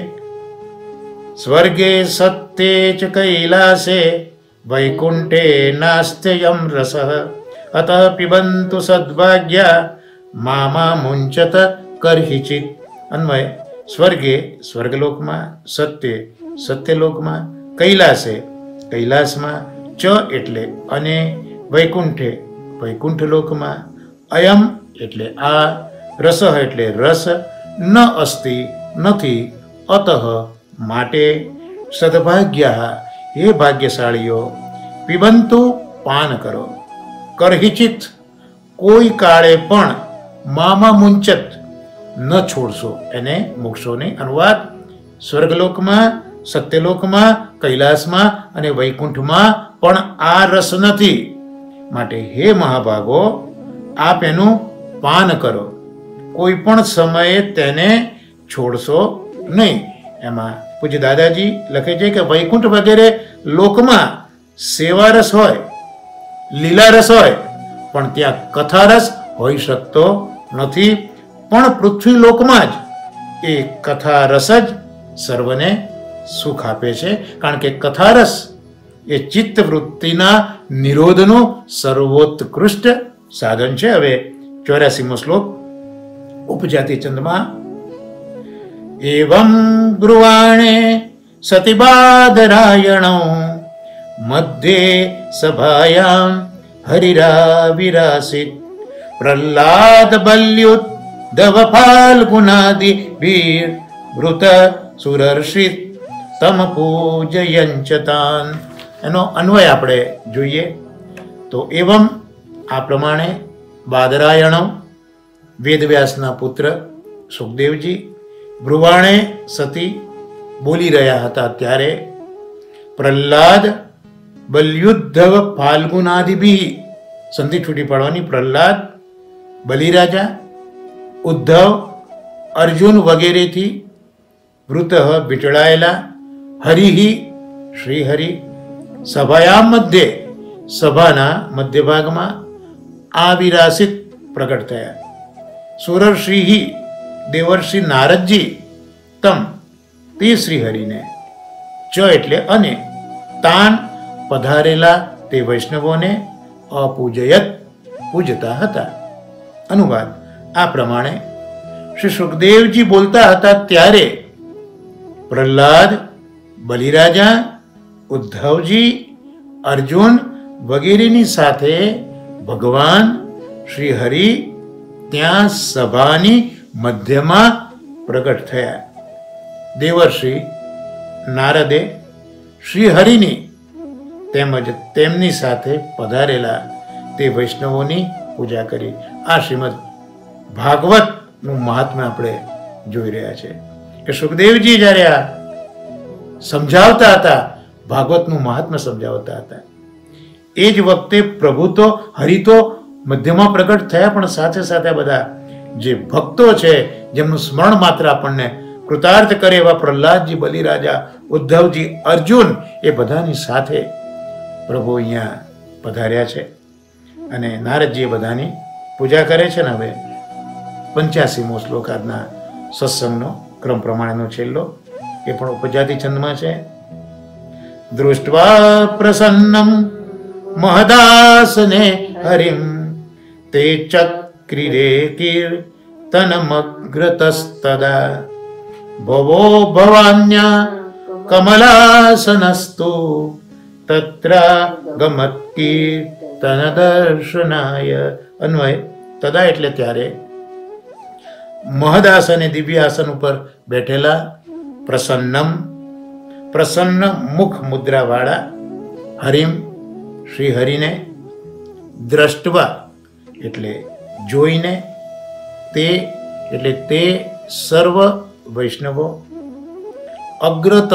સ્વર્ગે સત્યે ચ કૈલાસે વૈકુંઠે નાસ્ત્યયમ રસઃ અતઃ પિબંતુ સદ્ભાગ્યા મામા મુંચત કરહિચિત. અન્વય: સ્વર્ગે સ્વર્ગલોકમાં, સત્ય સત્યલોકમાં, કૈલાસે કૈલાસમાં, ચ એટલે અને, વૈકુંઠે વૈકુંઠ લોકમાં, અયમ એટલે આ, રસ એટલે રસ, ન અસ્તિ નથી, અતઃ માટે, સદભાગ્યા હે ભાગ્યશાળીઓ, પિબંતુ પાન કરો, કરહિચિત કોઈ કાળે પણ, મામા મુંચત ન છોડશો એને મૂકશો નહીં. અનુવાદ: સ્વર્ગલોકમાં, સત્યલોકમાં, કૈલાસમાં અને વૈકુંઠમાં પણ આ રસ નથી, માટે હે મહાભાગો આપ એનું પાન કરો, કોઈ પણ સમયે તેને છોડશો નહીં. એમાં પૂજ્ય દાદાજી લખે છે કે વૈકુંઠ વગેરે લોકમાં સેવા રસ હોય, લીલા રસ હોય, પણ ત્યાં કથા રસ હોઈ શકતો નથી. પણ પૃથ્વી લોકમાં જ એ કથા રસ જ સર્વને સુખ આપે છે, કારણ કે કથા રસ એ ચિત્ત વૃત્તિના નિરોધનું સર્વોત્કૃષ્ટ સાધન છે. હવે 84મો શ્લોક ઉપજાતિ છંદમાં. એવં બ્રુવાણે સતિબાદરાયણો મધ્યે સભાયામ હરિરાવિરાસિત પ્રહ્લાદ બલ્યુત દવ ફાલ્ગુનાદિ વીર વૃત સુરર્ષિત તમ પૂજયંચતાન. એનો અન્વય આપણે જોઈએ તો એવમ આ પ્રમાણે બાદરાયણો વેદવ્યાસના પુત્ર સુખદેવજી બ્રુવાણે સતી બોલી રહ્યા હતા ત્યારે પ્રહ્લાદ બલ્યુદ્ધવ ફાલ્ગુનાદિભી સંધિ છૂટી પાડવાની. પ્રહ્લાદ, બલિરાજા, ઉદ્ધવ, અર્જુન વગેરેથી વૃત વીંટળાયેલા, હરિહિ શ્રીહરિ, સભાયા મધ્યે સભાના મધ્યભાગમાં, આવિરાસિત પ્રગટ થયા, સુરર્ષિહિ દેવર્ષિ નારદજી, તમ તે શ્રીહરિને, ચ એટલે અને, તાન પધારેલા તે વૈષ્ણવોને, અપૂજયત પૂજતા હતા. અનુવાદ: આ પ્રમાણે શ્રી સુખદેવજી બોલતા હતા ત્યારે પ્રહ્લાદ, બલિરાજા, ઉદ્ધવજી, અર્જુન વગેરેની સાથે ભગવાન શ્રી હરિ ત્યાં સભાની મધ્યમાં પ્રગટ થયા. દેવર્ષિ નારદે શ્રી હરિની તેમજ તેમની સાથે પધારેલા તે વૈષ્ણવોની પૂજા કરી. આ શ્રીમદ ભાગવતનું મહાત્મ્ય આપણે જોઈ રહ્યા છે કે સુખદેવજી જ્યારે આ સમજાવતા હતા, ભાગવતનું મહાત્મ્ય સમજાવતા હતા, એ જ વખતે પ્રભુ તો હરિ તો મધ્યમાં પ્રગટ થયા, પણ સાથે સાથે બધા જે ભક્તો છે જેમનું સ્મરણ માત્ર આપણને કૃતાર્થ કરે એવા પ્રહલાદજી, બલિરાજા, ઉદ્ધવજી, અર્જુન, એ બધાની સાથે પ્રભુ અહીંયા પધાર્યા છે અને નારદજી બધાની પૂજા કરે છે. ને હવે 85મો શ્લોક આજના સત્સંગનો ક્રમ પ્રમાણેનો છેલ્લો, એ પણ ઉપજાતિ છંદમાં છે. દૃષ્ટ્વા પ્રસન્નમ મહદાસને હરિમ તે ચક્રિરે કીર્તનમગ્રતસ્તદા ભવો ભવાન્યા કમલાસનસ્તુ તત્ર ગમત કીર્તન દર્શનાય. અન્વય: તદા એટલે ત્યારે મહદાસને દિવ્ય આસન ઉપર બેઠેલા પ્રસન્નમ પ્રસન્ન મુખ મુદ્રા વાળા હરિમ શ્રી હરિને, દ્રષ્ટવા એટલે જોઈને, તે એટલે તે સર્વ વૈષ્ણવો, અગ્રતઃ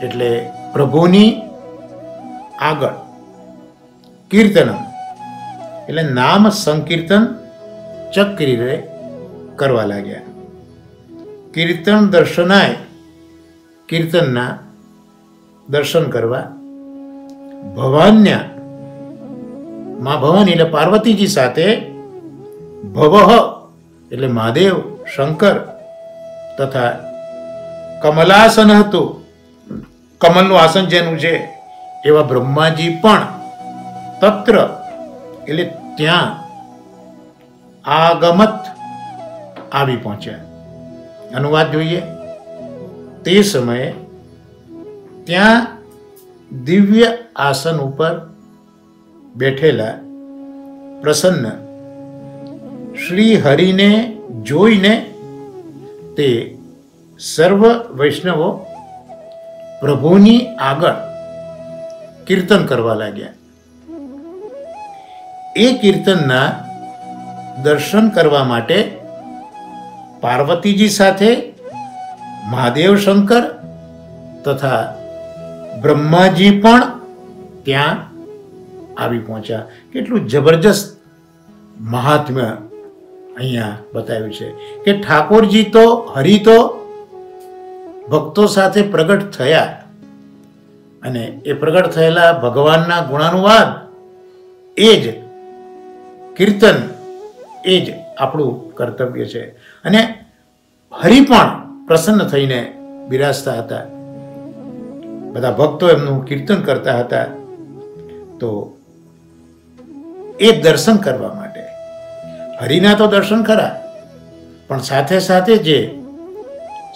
એટલે પ્રભુની આગળ કીર્તન એટલે નામ સંકીર્તન ચક્રીરે કરવા લાગ્યા. કીર્તન દર્શનાય, કીર્તનના દર્શન કરવા ભવાન્યા, માં ભવાની એટલે પાર્વતીજી સાથે ભવઃ એટલે મહાદેવ શંકર તથા કમલાસન હતું, કમલનું આસન જેનું છે એવા બ્રહ્માજી પણ તત્ર એટલે ત્યાં આગમત આવી પહોંચ્યા. અનુવાદ જોઈએ. તે સમયે ત્યાં દિવ્ય આસન ઉપર બેઠેલા પ્રસન્ન શ્રી હરિને જોઈને તે સર્વ વૈષ્ણવો પ્રભુની આગળ કીર્તન કરવા લાગ્યા. એ કીર્તનના દર્શન કરવા માટે પાર્વતીજી સાથે મહાદેવ શંકર તથા બ્રહ્માજી પણ ત્યાં આવી પહોંચ્યા. કેટલું જબરજસ્ત મહાત્મ્ય અહીંયા બતાવ્યું છે કે ઠાકોરજી તો હરિ તો ભક્તો સાથે પ્રગટ થયા અને એ પ્રગટ થયેલા ભગવાનના ગુણાનુવાદ એ જ કીર્તન, એ જ આપણું કર્તવ્ય છે. અને હરિ પણ પ્રસન્ન થઈને બિરાજતા હતા. બધા ભક્તો એમનું કીર્તન કરતા હતા. તો એ દર્શન કરવા માટે હરિના તો દર્શન ખરા, પણ સાથે સાથે જે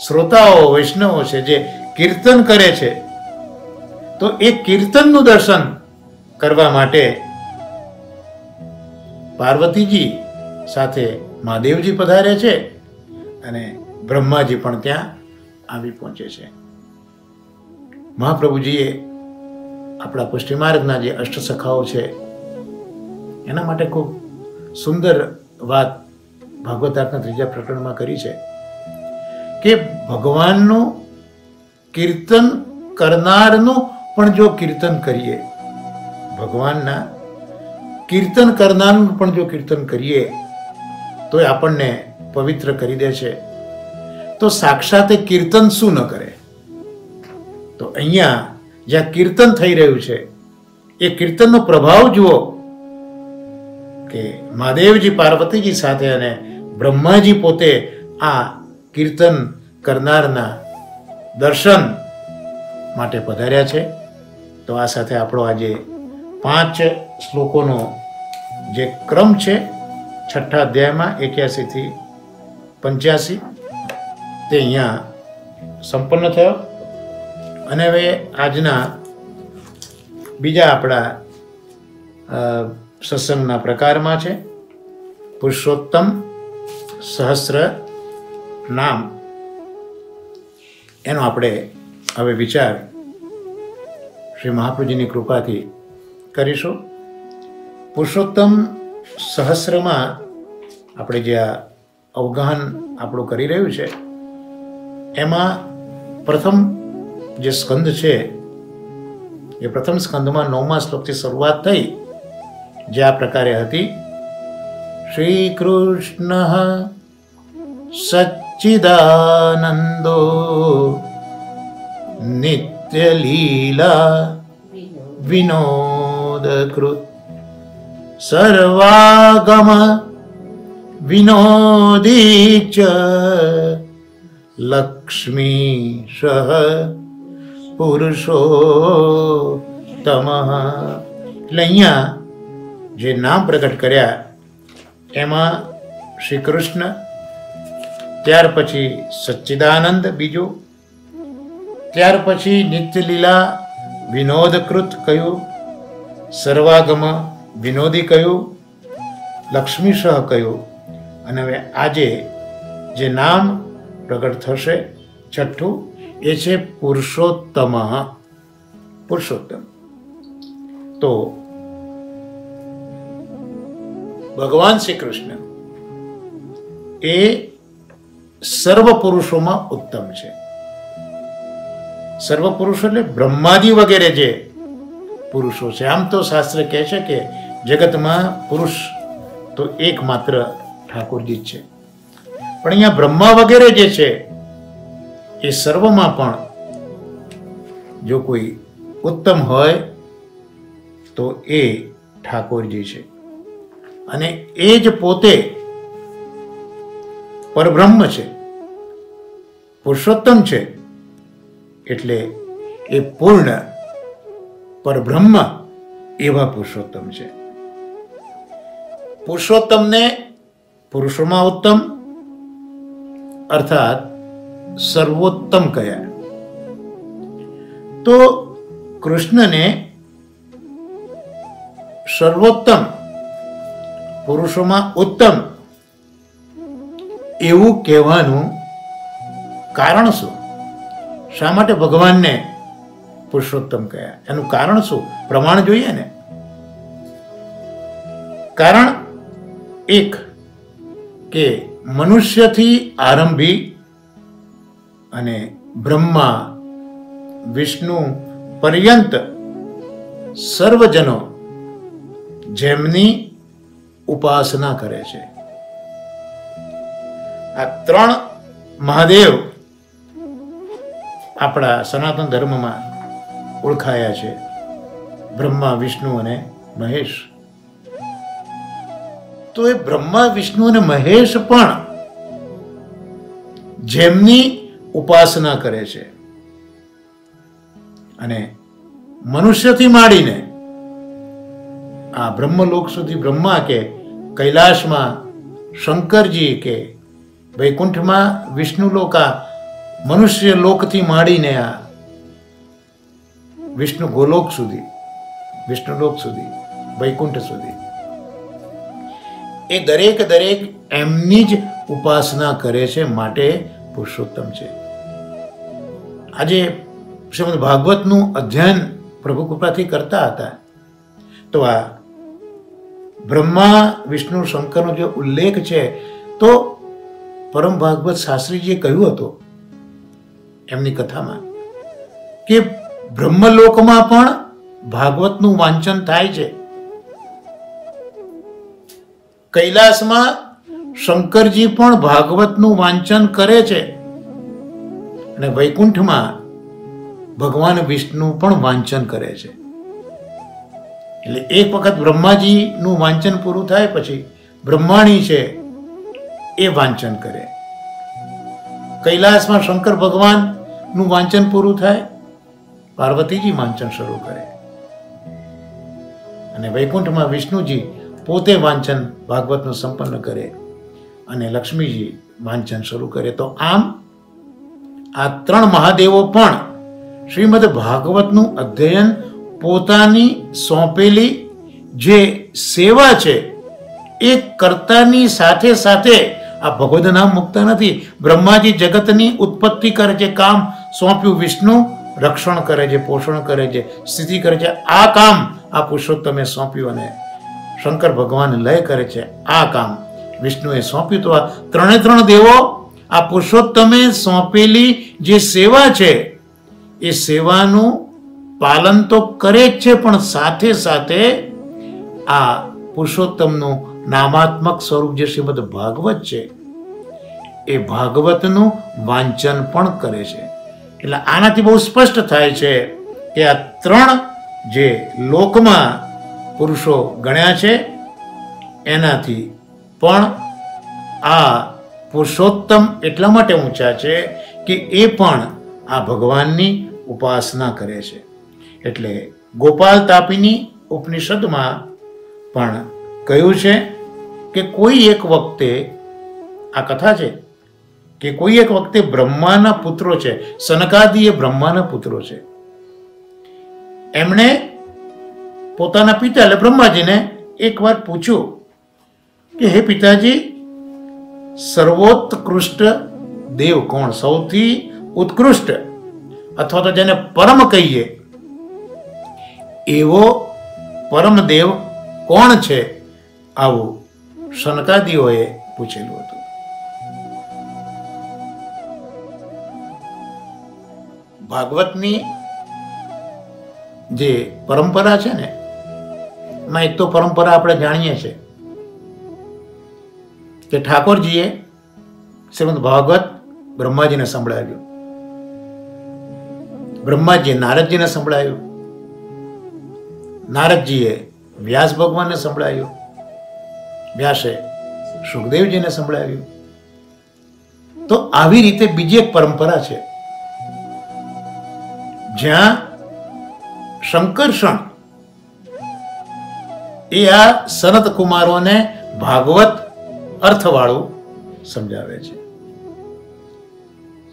શ્રોતાઓ વૈષ્ણવો છે જે કીર્તન કરે છે, તો એ કીર્તનનું દર્શન કરવા માટે પાર્વતીજી સાથે મહાદેવજી પધારે છે અને બ્રહ્માજી પણ ત્યાં આવી પહોંચે છે. મહાપ્રભુજીએ આપણા પુષ્ટિ માર્ગના જે અષ્ટસખાઓ છે એના માટે ખૂબ સુંદર વાત ભાગવતાર્થના 3જા પ્રકરણમાં કરી છે કે ભગવાનનું કીર્તન કરનારનું પણ જો કીર્તન કરીએ, ભગવાનના કીર્તન કરનારનું પણ જો કીર્તન કરીએ તો એ આપણને પવિત્ર કરી દે છે. તો સાક્ષાત એ કીર્તન શું ન કરે? તો અહીંયા જ્યાં કીર્તન થઈ રહ્યું છે એ કીર્તનનો પ્રભાવ જુઓ કે મહાદેવજી પાર્વતીજી સાથે અને બ્રહ્માજી પોતે આ કીર્તન કરનારના દર્શન માટે પધાર્યા છે. તો આ સાથે આપણો આજે 5 શ્લોકોનો જે ક્રમ છે 6ઠ્ઠા અધ્યાયમાં 81 થી 85 તે અહીંયા સંપન્ન થયો. અને હવે આજના બીજા આપણા સત્સંગના પ્રકારમાં છે પુરુષોત્તમ સહસ્ર નામ. એનો આપણે હવે વિચાર શ્રી મહાપ્રભુજીની કૃપાથી કરીશું. પુરુષોત્તમ સહસ્રમાં આપણે જે આ અવગાહન આપણું કરી રહ્યું છે એમાં પ્રથમ જે સ્કંદ છે એ પ્રથમ સ્કંદમાં 9મા શ્લોકથી શરૂઆત થઈ જે આ પ્રકારે હતી. શ્રી કૃષ્ણ સચ્ચિદાનંદો નિત્ય લીલા વિનોદકૃત સર્વાગમ વિનોદી ચ લક્ષ્મીશ પુરુષોત્તમ. એટલે અહીંયા જે નામ પ્રગટ કર્યા એમાં શ્રી કૃષ્ણ, ત્યાર પછી સચ્ચિદાનંદ બીજું, ત્યાર પછી નિત્યલીલા વિનોદકૃત કહ્યું, સર્વાગમ વિનોદી કહ્યું, લક્ષ્મીશ કહ્યું. અને હવે આજે જે નામ પ્રગટ થશે 6ઠ્ઠું એ છે પુરુષોત્તમ. પુરુષોત્તમ તો ભગવાન શ્રી કૃષ્ણ એ સર્વ પુરુષોમાં ઉત્તમ છે. સર્વ પુરુષો એટલે બ્રહ્માદિ વગેરે જે પુરુષો છે. આમ તો શાસ્ત્ર કહે છે કે જગતમાં પુરુષ તો એકમાત્ર ઠાકોરજી જ છે, પણ અહીંયા બ્રહ્મા વગેરે જે છે એ સર્વમાં પણ જો કોઈ ઉત્તમ હોય તો એ ઠાકોરજી છે. અને એ જ પોતે પરબ્રહ્મ છે, પુરુષોત્તમ છે, એટલે એ પૂર્ણ પરબ્રહ્મ એવા પુરુષોત્તમ છે. પુરુષોત્તમને પુરુષોમાં ઉત્તમ અર્થાત સર્વોત્તમ કયા. તો કૃષ્ણને સર્વોત્તમ પુરુષોમાં ઉત્તમ એવું કહેવાનું કારણ શું? શા માટે ભગવાનને પુરુષોત્તમ કયા? એનું કારણ શું? પ્રમાણ જોઈએ ને. કારણ એક કે મનુષ્યથી આરંભી અને બ્રહ્મા વિષ્ણુ પર્યંત સર્વજનો જેમની ઉપાસના કરે છે. આ ત્રણ મહાદેવ આપણા સનાતન ધર્મમાં ઓળખાયા છે, બ્રહ્મા વિષ્ણુ અને મહેશ. તો એ બ્રહ્મા વિષ્ણુ અને મહેશ પણ જેમની ઉપાસના કરે છે અને મનુષ્યથી માંડીને આ બ્રહ્મલોક સુધી બ્રહ્મા કે કૈલાસમાં શંકરજી કે વૈકુંઠમાં વિષ્ણુલોક, આ મનુષ્ય લોકથી માંડીને આ વિષ્ણુ ગોલોક સુધી, વિષ્ણુલોક સુધી, વૈકુંઠ સુધી, એ દરેક એમની જ ઉપાસના કરે છે, માટે પુરુષોત્તમ છે. આજે શ્રીમદ ભાગવતનું અધ્યયન પ્રભુ કૃપાથી કરતા હતા તો આ બ્રહ્મા વિષ્ણુ શંકરનો જે ઉલ્લેખ છે તો પરમ ભાગવત શાસ્ત્રીજીએ કહ્યું હતું એમની કથામાં કે બ્રહ્મલોકમાં પણ ભાગવતનું વાંચન થાય છે. કૈલાસમાં શંકરજી પણ ભાગવતનું વાંચન કરે છે અને વૈકુંઠમાં ભગવાન વિષ્ણુ પણ વાંચન કરે છે. એટલે એક વખત બ્રહ્માજીનું વાંચન પૂરું થાય પછી બ્રહ્માણી છે એ વાંચન કરે. કૈલાસમાં શંકર ભગવાનનું વાંચન પૂરું થાય, પાર્વતીજી વાંચન શરૂ કરે અને વૈકુંઠમાં વિષ્ણુજી પોતે વાંચન ભાગવતનું સંપન્ન કરે અને લક્ષ્મીજી વાંચન શરૂ કરે. તો આમ આ ત્રણ મહાદેવો પણ શ્રીમદ ભાગવતનું અધ્યયન પોતાની સોંપેલી જે સેવા છે એ કરતાની સાથે સાથે આ ભગવદ નામ મુકતા નથી. બ્રહ્માજી જગતની ઉત્પત્તિ કરે છે, કામ સોંપ્યું, વિષ્ણુ રક્ષણ કરે છે, પોષણ કરે છે, સ્થિતિ કરે છે, આ કામ આ પુરુષોત્તમે સોંપ્યું અને શંકર ભગવાન લય કરે છે, આ કામ વિષ્ણુએ સોંપ્યું. તો આ ત્રણ દેવો આ પુરુષોત્તમે સોંપેલી જે સેવા છે એ સેવાનું પાલન તો કરે જ છે, પણ સાથે સાથે આ પુરુષોત્તમનું નામાત્મક સ્વરૂપ જે શ્રીમદ ભાગવત છે એ ભાગવતનું વાંચન પણ કરે છે. એટલે આનાથી બહુ સ્પષ્ટ થાય છે કે આ ત્રણ જે લોકમાં પુરુષો ગણ્યા છે એનાથી પણ આ પુરુષોત્તમ એટલા માટે ઊંચા છે કે એ પણ આ ભગવાનની ઉપાસના કરે છે. એટલે ગોપાલ તાપીની ઉપનિષદમાં પણ કહ્યું છે કે કોઈ એક વખતે આ કથા છે કે કોઈ એક વખતે બ્રહ્માના પુત્રો છે, સનકાદિ એ બ્રહ્માના પુત્રો છે, એમણે પોતાના પિતા એટલે બ્રહ્માજીને એકવાર પૂછ્યું કે હે પિતાજી, સર્વોત્કૃષ્ટ દેવ કોણ, સૌથી ઉત્કૃષ્ટ અથવા તો જેને પરમ કહીએ એવો પરમ દેવ કોણ છે? આવું સનકાદિઓએ પૂછેલું હતું. ભાગવતની જે પરંપરા છે ને, એમાં એક તો પરંપરા આપણે જાણીએ છીએ કે ઠાકોરજીએ શ્રીમદ ભાગવત બ્રહ્માજીને સંભળાવ્યું, બ્રહ્માજીએ નારદજીને સંભળાવ્યું, નારદજીએ વ્યાસ ભગવાનને સંભળાવ્યું, વ્યાસે સુખદેવજીને સંભળાવ્યું. તો આવી રીતે બીજી એક પરંપરા છે જ્યાં શંકરષણ એ આ સનત કુમારોને ભાગવત અર્થવાળું સમજાવે છે.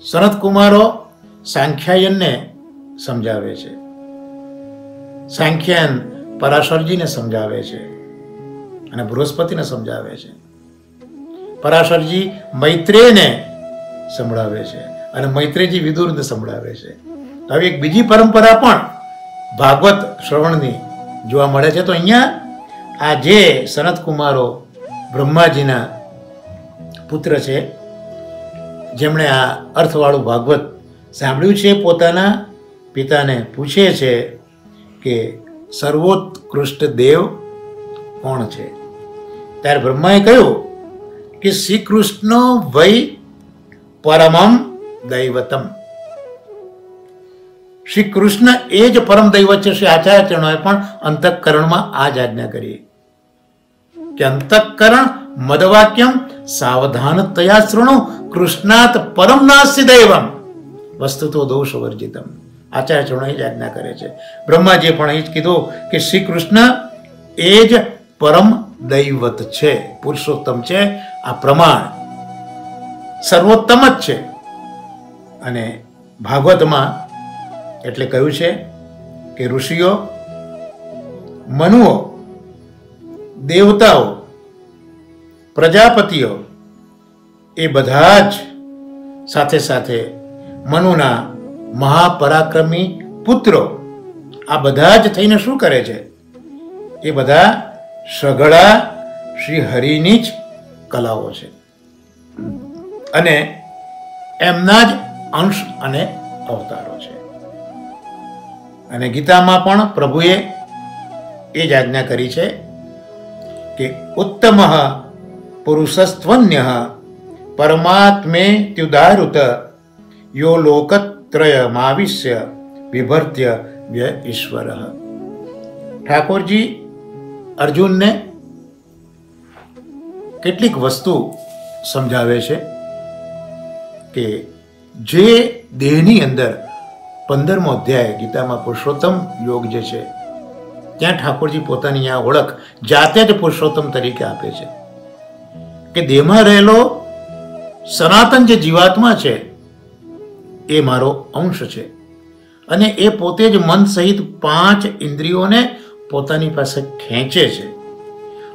સનત કુમારો સાંખ્યાયનને સમજાવે છે, સાંખ્યાયન પરાશરજીને સમજાવે છે અને બૃહસ્પતિને સમજાવે છે. પરાશરજી મૈત્રેયને સંભળાવે છે અને મૈત્રેયજી વિદુરને સંભળાવે છે. હવે એક બીજી પરંપરા પણ ભાગવત શ્રવણની જોવા મળે છે. તો અહીંયા આ જે સનત કુમારો બ્રહ્માજીના પુત્ર છે, જેમણે આ અર્થવાળું ભાગવત સાંભળ્યું છે, પોતાના પિતાને પૂછે છે કે સર્વોત્કૃષ્ટ દેવ કોણ છે? ત્યારે બ્રહ્માએ કહ્યું કે શ્રી કૃષ્ણ વૈ પરમમ દૈવતમ. શ્રી કૃષ્ણ એ જ પરમ દૈવત છે. શ્રી આચાર્ય ચરણોએ પણ અંતઃકરણમાં આ જ આજ્ઞા કરી કે અંતઃકરણ મદવાક્યમ સાવધાનતયા શૃણુ કૃષ્ણાત પરમ નાસ્તિ દૈવમ વસ્તુતો દોષ વર્જિતમ. આચાર્ય ચરણો એ જ આજ્ઞા કરે છે. બ્રહ્માજીએ પણ એ જ કીધું કે શ્રી કૃષ્ણ એ જ પરમ દૈવત છે, પુરુષોત્તમ છે. આ પ્રમાણ સર્વોત્તમ જ છે. અને ભાગવતમાં એટલે કહ્યું છે કે ઋષિઓ, મનુઓ, દેવતાઓ, પ્રજાપતિઓ એ બધા જ સાથે સાથે મનુના મહાપરાક્રમી પુત્રો આ બધા જ થઈને શું કરે છે? એ બધા સઘળા શ્રી હરિની જ કલાઓ છે અને એમના જ અંશ અને અવતારો છે. અને ગીતામાં પણ પ્રભુએ એ જ આજ્ઞા કરી છે કે ઉત્તમ પુરુષસ્ત્વન્ય પરમાત્મે ત્યુદારુત યો લોકત્રયમાવિશ્ય વિભર્ત્ય વ્ય ઈશ્વર. ઠાકોરજી અર્જુનને કેટલીક વસ્તુ સમજાવે છે કે જે દેહની અંદર 15મો અધ્યાય ગીતામાં પુરુષોત્તમ યોગ જે છે, ત્યાં ઠાકોરજી પોતાની આ ઓળખ જાતે જ પુરુષોત્તમ તરીકે આપે છે કે દેહમાં રહેલો સનાતન જે જીવાત્મા છે એ મારો અંશ છે અને એ પોતે જ મન સહિત 5 ઇન્દ્રિયોને પોતાની પાસે ખેંચે છે.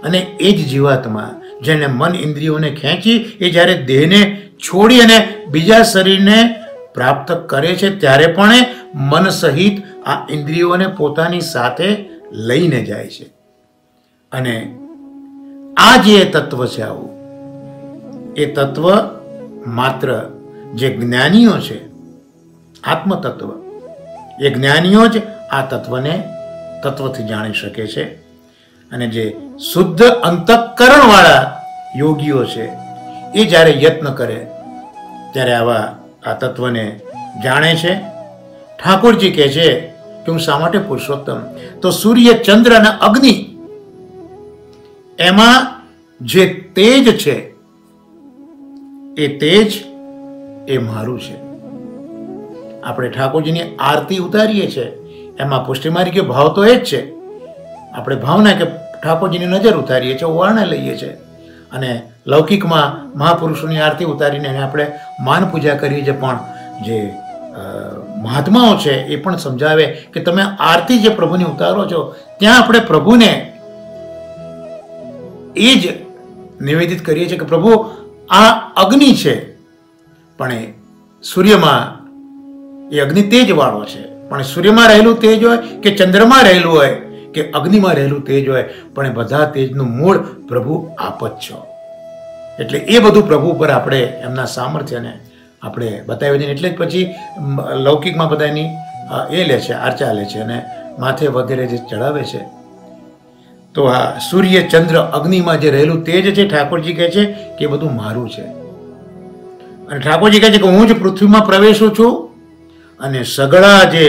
અને એ જ જીવાત્મા જેને મન ઇન્દ્રિયોને ખેંચી એ જ્યારે દેહને છોડી અને બીજા શરીરને પ્રાપ્ત કરે છે ત્યારે પણ મન સહિત આ ઇન્દ્રિયોને પોતાની સાથે લઈને જાય છે. અને આ જે તત્વ છે, આવું એ તત્વ માત્ર જે જ્ઞાનીઓ છે, આત્મતત્વ, એ જ્ઞાનીઓ જ આ તત્વથી જાણી શકે છે. અને જે શુદ્ધ અંતઃકરણ વાળા યોગીઓ છે એ જ્યારે યત્ન કરે ત્યારે આવા આ તત્વને જાણે છે. ઠાકોરજી કહે છે કે હું શા માટે પુરુષોત્તમ? તો સૂર્ય, ચંદ્ર અને અગ્નિ એમાં જે તેજ છે એ તેજ એ મારું છે. આપણે ઠાકોરજીની આરતી ઉતારીએ છીએ એમાં પુષ્ટિમાર્ગીય ભાવ તો એ જ છે. આપણે ભાવના કે ઠાકોરજીની નજર ઉતારીએ છીએ, ઓવારણા લઈએ છીએ અને લૌકિકમાં મહાપુરુષોની આરતી ઉતારીને આપણે માન પૂજા કરીએ છીએ. પણ જે મહાત્માઓ છે એ પણ સમજાવે કે તમે આરતી જે પ્રભુની ઉતારો છો ત્યાં આપણે પ્રભુને એ જ નિવેદિત કરીએ છીએ કે પ્રભુ આ અગ્નિ છે, પણ એ સૂર્યમાં એ અગ્નિ તેજ વાળો છે. પણ સૂર્યમાં રહેલું તેજ હોય કે ચંદ્રમાં રહેલું હોય કે અગ્નિમાં રહેલું તેજ હોય, પણ એ બધા તેજનું મૂળ પ્રભુ આપ જ છો. એટલે એ બધું પ્રભુ પર આપણે એમના સામર્થ્યને આપણે બતાવી દઈએ. એટલે જ પછી લૌકિકમાં બધાની એ લે છે, આર્ચા લે છે અને માથે વગેરે જે ચડાવે છે. તો આ સૂર્ય ચંદ્ર અગ્નિમાં જે રહેલું તેજ છે, ઠાકોરજી કહે છે કે એ બધું મારું છે. અને ઠાકોરજી કહે છે કે હું જ પૃથ્વીમાં પ્રવેશું છું અને સગળા જે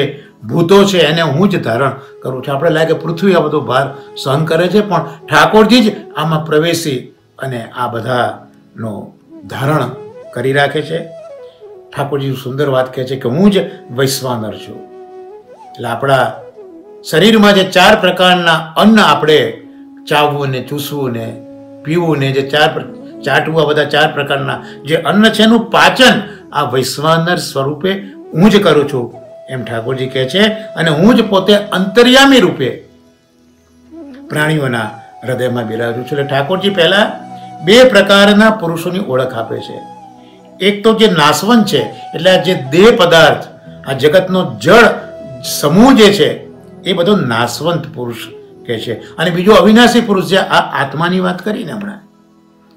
ભૂતો છે એને હું જ ધારણ કરું છું. આપણે લાગે પૃથ્વી આ બધો ભાર સહન કરે છે, પણ ઠાકોરજી જ આમાં પ્રવેશી અને આ બધાનો ધારણ કરી રાખે છે. ઠાકોરજી સુંદર વાત કહે છે કે હું જ વૈશ્વાનર છું. એટલે આપણા શરીરમાં જે 4 પ્રકારના અન્ન આપણે ચાવવું ને ચૂસવું ને પીવું ને જે ચાટવું, આ બધા 4 પ્રકારના જે અન્ન છે એનું પાચન આ વૈશ્વાનર સ્વરૂપે હું જ કરું છું એમ ઠાકોરજી કહે છે. અને હું જ પોતે અંતર્યામી રૂપે પ્રાણીઓના હૃદયમાં બિરાજું છું. એટલે ઠાકોરજી પહેલા 2 પ્રકારના પુરુષોની ઓળખ આપે છે. એક તો જે નાશવંત છે, એટલે આ જે દેહ પદાર્થ, આ જગતનો જળ સમૂહ જે છે એ બધો નાશવંત પુરુષ કહે છે. અને બીજો અવિનાશી પુરુષ, જે આ આત્માની વાત કરીને હમણાં,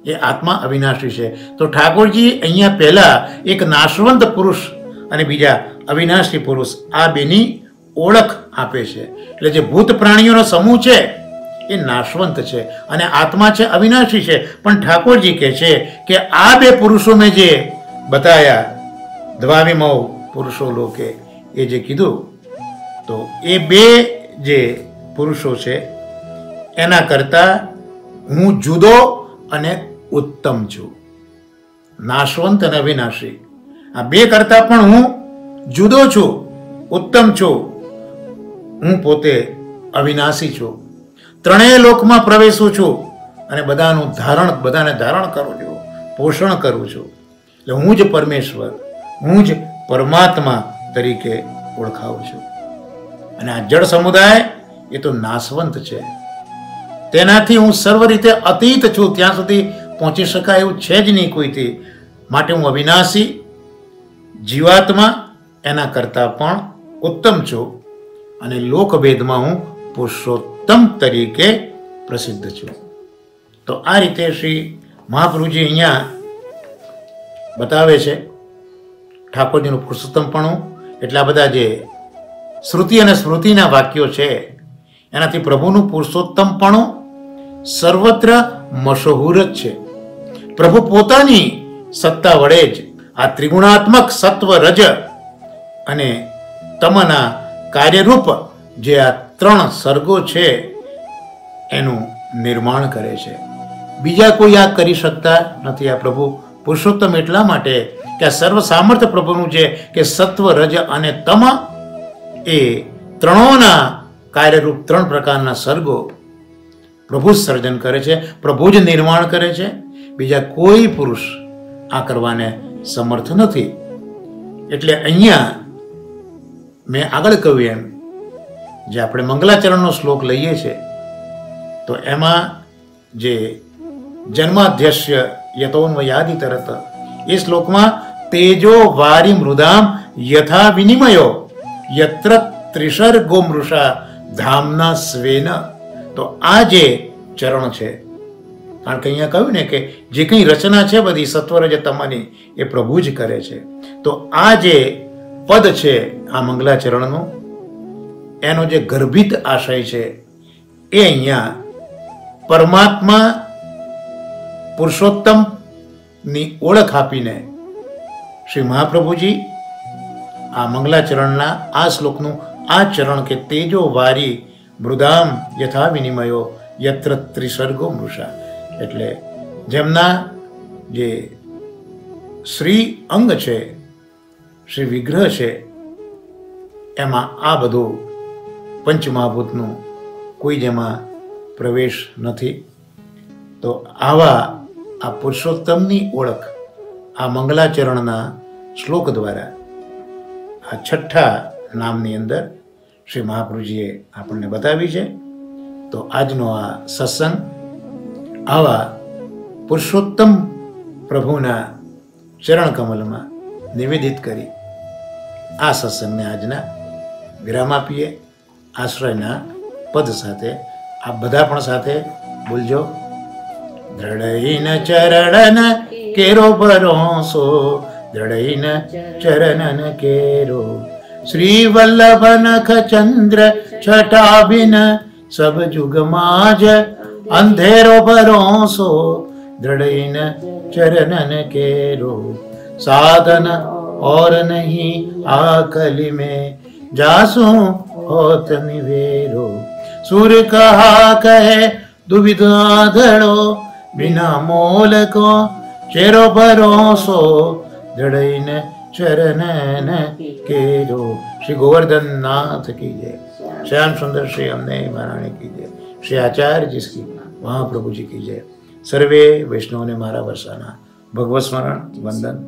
એ આત્મા અવિનાશી છે. તો ઠાકોરજી અહીંયા પહેલા એક નાશવંત પુરુષ અને બીજા અવિનાશી પુરુષ, આ બેની ઓળખ આપે છે. એટલે જે ભૂત પ્રાણીઓનો સમૂહ છે એ નાશવંત છે અને આત્મા છે અવિનાશી છે. પણ ઠાકોરજી કહે છે કે આ 2 પુરુષો મેં જે બતાયા, દ્વાવિમૌ પુરુષો લોકે, એ જે કીધું, તો એ 2 જે પુરુષો છે એના કરતા હું જુદો અને ઉત્તમ છું. નાશવંત અને અવિનાશી, આ 2 કરતા પણ હું જુદો છું, ઉત્તમ છું. હું પોતે અવિનાશી છું, 3 લોકમાં પ્રવેશું છું અને બધાને ધારણ કરું છું, પોષણ કરું છું. એટલે હું જ પરમેશ્વર, હું જ પરમાત્મા તરીકે ઓળખાવું છું. અને આ જળ સમુદાય એ તો નાશવંત છે, તેનાથી હું સર્વ રીતે અતીત છું, ત્યાં સુધી પહોંચી શકાય એવું છે જ નહીં કોઈથી. માટે હું અવિનાશી જીવાત્મા એના કરતાં પણ ઉત્તમ છું અને લોકભેદમાં હું પુરુષોત્તમ તરીકે પ્રસિદ્ધ છું. તો આ રીતે શ્રી મહાપ્રભુજી અહીંયા બતાવે છે ઠાકોરજીનું પુરુષોત્તમપણું. એટલા બધા જે શ્રુતિ અને સ્મૃતિના વાક્યો છે એનાથી પ્રભુનું પુરુષોત્તમપણું સર્વત્ર મશહૂર જ છે. પ્રભુ પોતાની સત્તા વડે જ આ ત્રિગુણાત્મક સત્વ, રજ અને તમના કાર્યરૂપ જે આ 3 સર્ગો છે એનું નિર્માણ કરે છે. બીજા કોઈ આ કરી શકતા નથી. આ પ્રભુ પુરુષોત્તમ એટલા માટે કે આ સર્વ સામર્થ્ય પ્રભુનું છે કે સત્વ, રજ અને તમ એ 3ના કાર્યરૂપ 3 પ્રકારના સર્ગો પ્રભુ જ સર્જન કરે છે, પ્રભુ જ નિર્માણ કરે છે. બીજા કોઈ પુરુષ આ કરવાને સમર્થ નથી. એટલે અહીંયા મેં આગળ કહ્યું એમ, જે આપણે મંગલાચરણનો શ્લોક લઈએ છીએ તો એમાં જે જન્માધ્યસ્ય યતોન્વયાદિ તરત, એ શ્લોકમાં તેજો વારી મૃદામ યથા વિનિમયો યત્ર ત્રિસર્ગો મૃષા ધામના સ્વેન. તો આ જે ચરણ છે, કારણ કે અહીંયા કહ્યું ને કે જે કંઈ રચના છે બધી સત્વરજ તમની એ પ્રભુ જ કરે છે. તો આ જે પદ છે આ મંગલાચરણનું, એનો જે ગર્ભિત આશય છે એ અહીંયા પરમાત્મા પુરુષોત્તમની ઓળખ આપીને શ્રી મહાપ્રભુજી આ મંગલાચરણના આ શ્લોકનું આ ચરણ કે તેજો વારી મૃદામ યથા વિનિમયો યત્ર ત્રિસર્ગો મૃષા, એટલે જેમના જે શ્રી અંગ છે, શ્રી વિગ્રહ છે, એમાં આ બધું પંચમહાભૂતનું કોઈ જેમાં પ્રવેશ નથી. તો આવા આ પુરુષોત્તમની ઓળખ આ મંગલાચરણના શ્લોક દ્વારા આ 6ઠા નામની અંદર શ્રી મહાપ્રભુજીએ આપણને બતાવી છે. તો આજનો આ સત્સંગ આવા પુરુષોત્તમ પ્રભુના ચરણ કમલમાં નિવેદિત કરી આ સત્સંગને આજના વિરામ આપીએ. આશ્રયના પદ સાથે આ બધા પણ સાથે બોલજો. દ્રઢઈન ચરણ કેરો ભરોસો दृढ़इन चरणन केरो। श्री वल्लभ नख चंद्र छटा बिन सब जुग माज अंधेरो भरोसो दृढ़इन चरणन केरो। साधन और नहीं आकलि में जासु होत निवेरो। सुर कहा कहे दुविधा धड़ो बिना मोल को चेरो भरोसो दृढ़इन चरणन केरो। श्री गोवर्धन नाथ की जय, श्याम सुंदर श्री अम्ने महारानी की जय, श्री आचार्य जी की, महाप्रभु जी की जय। सर्वे वैष्णव ने मारा वरसाना। भगवत स्मरण वंदन।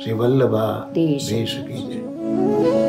श्री वल्लभा देश की जय।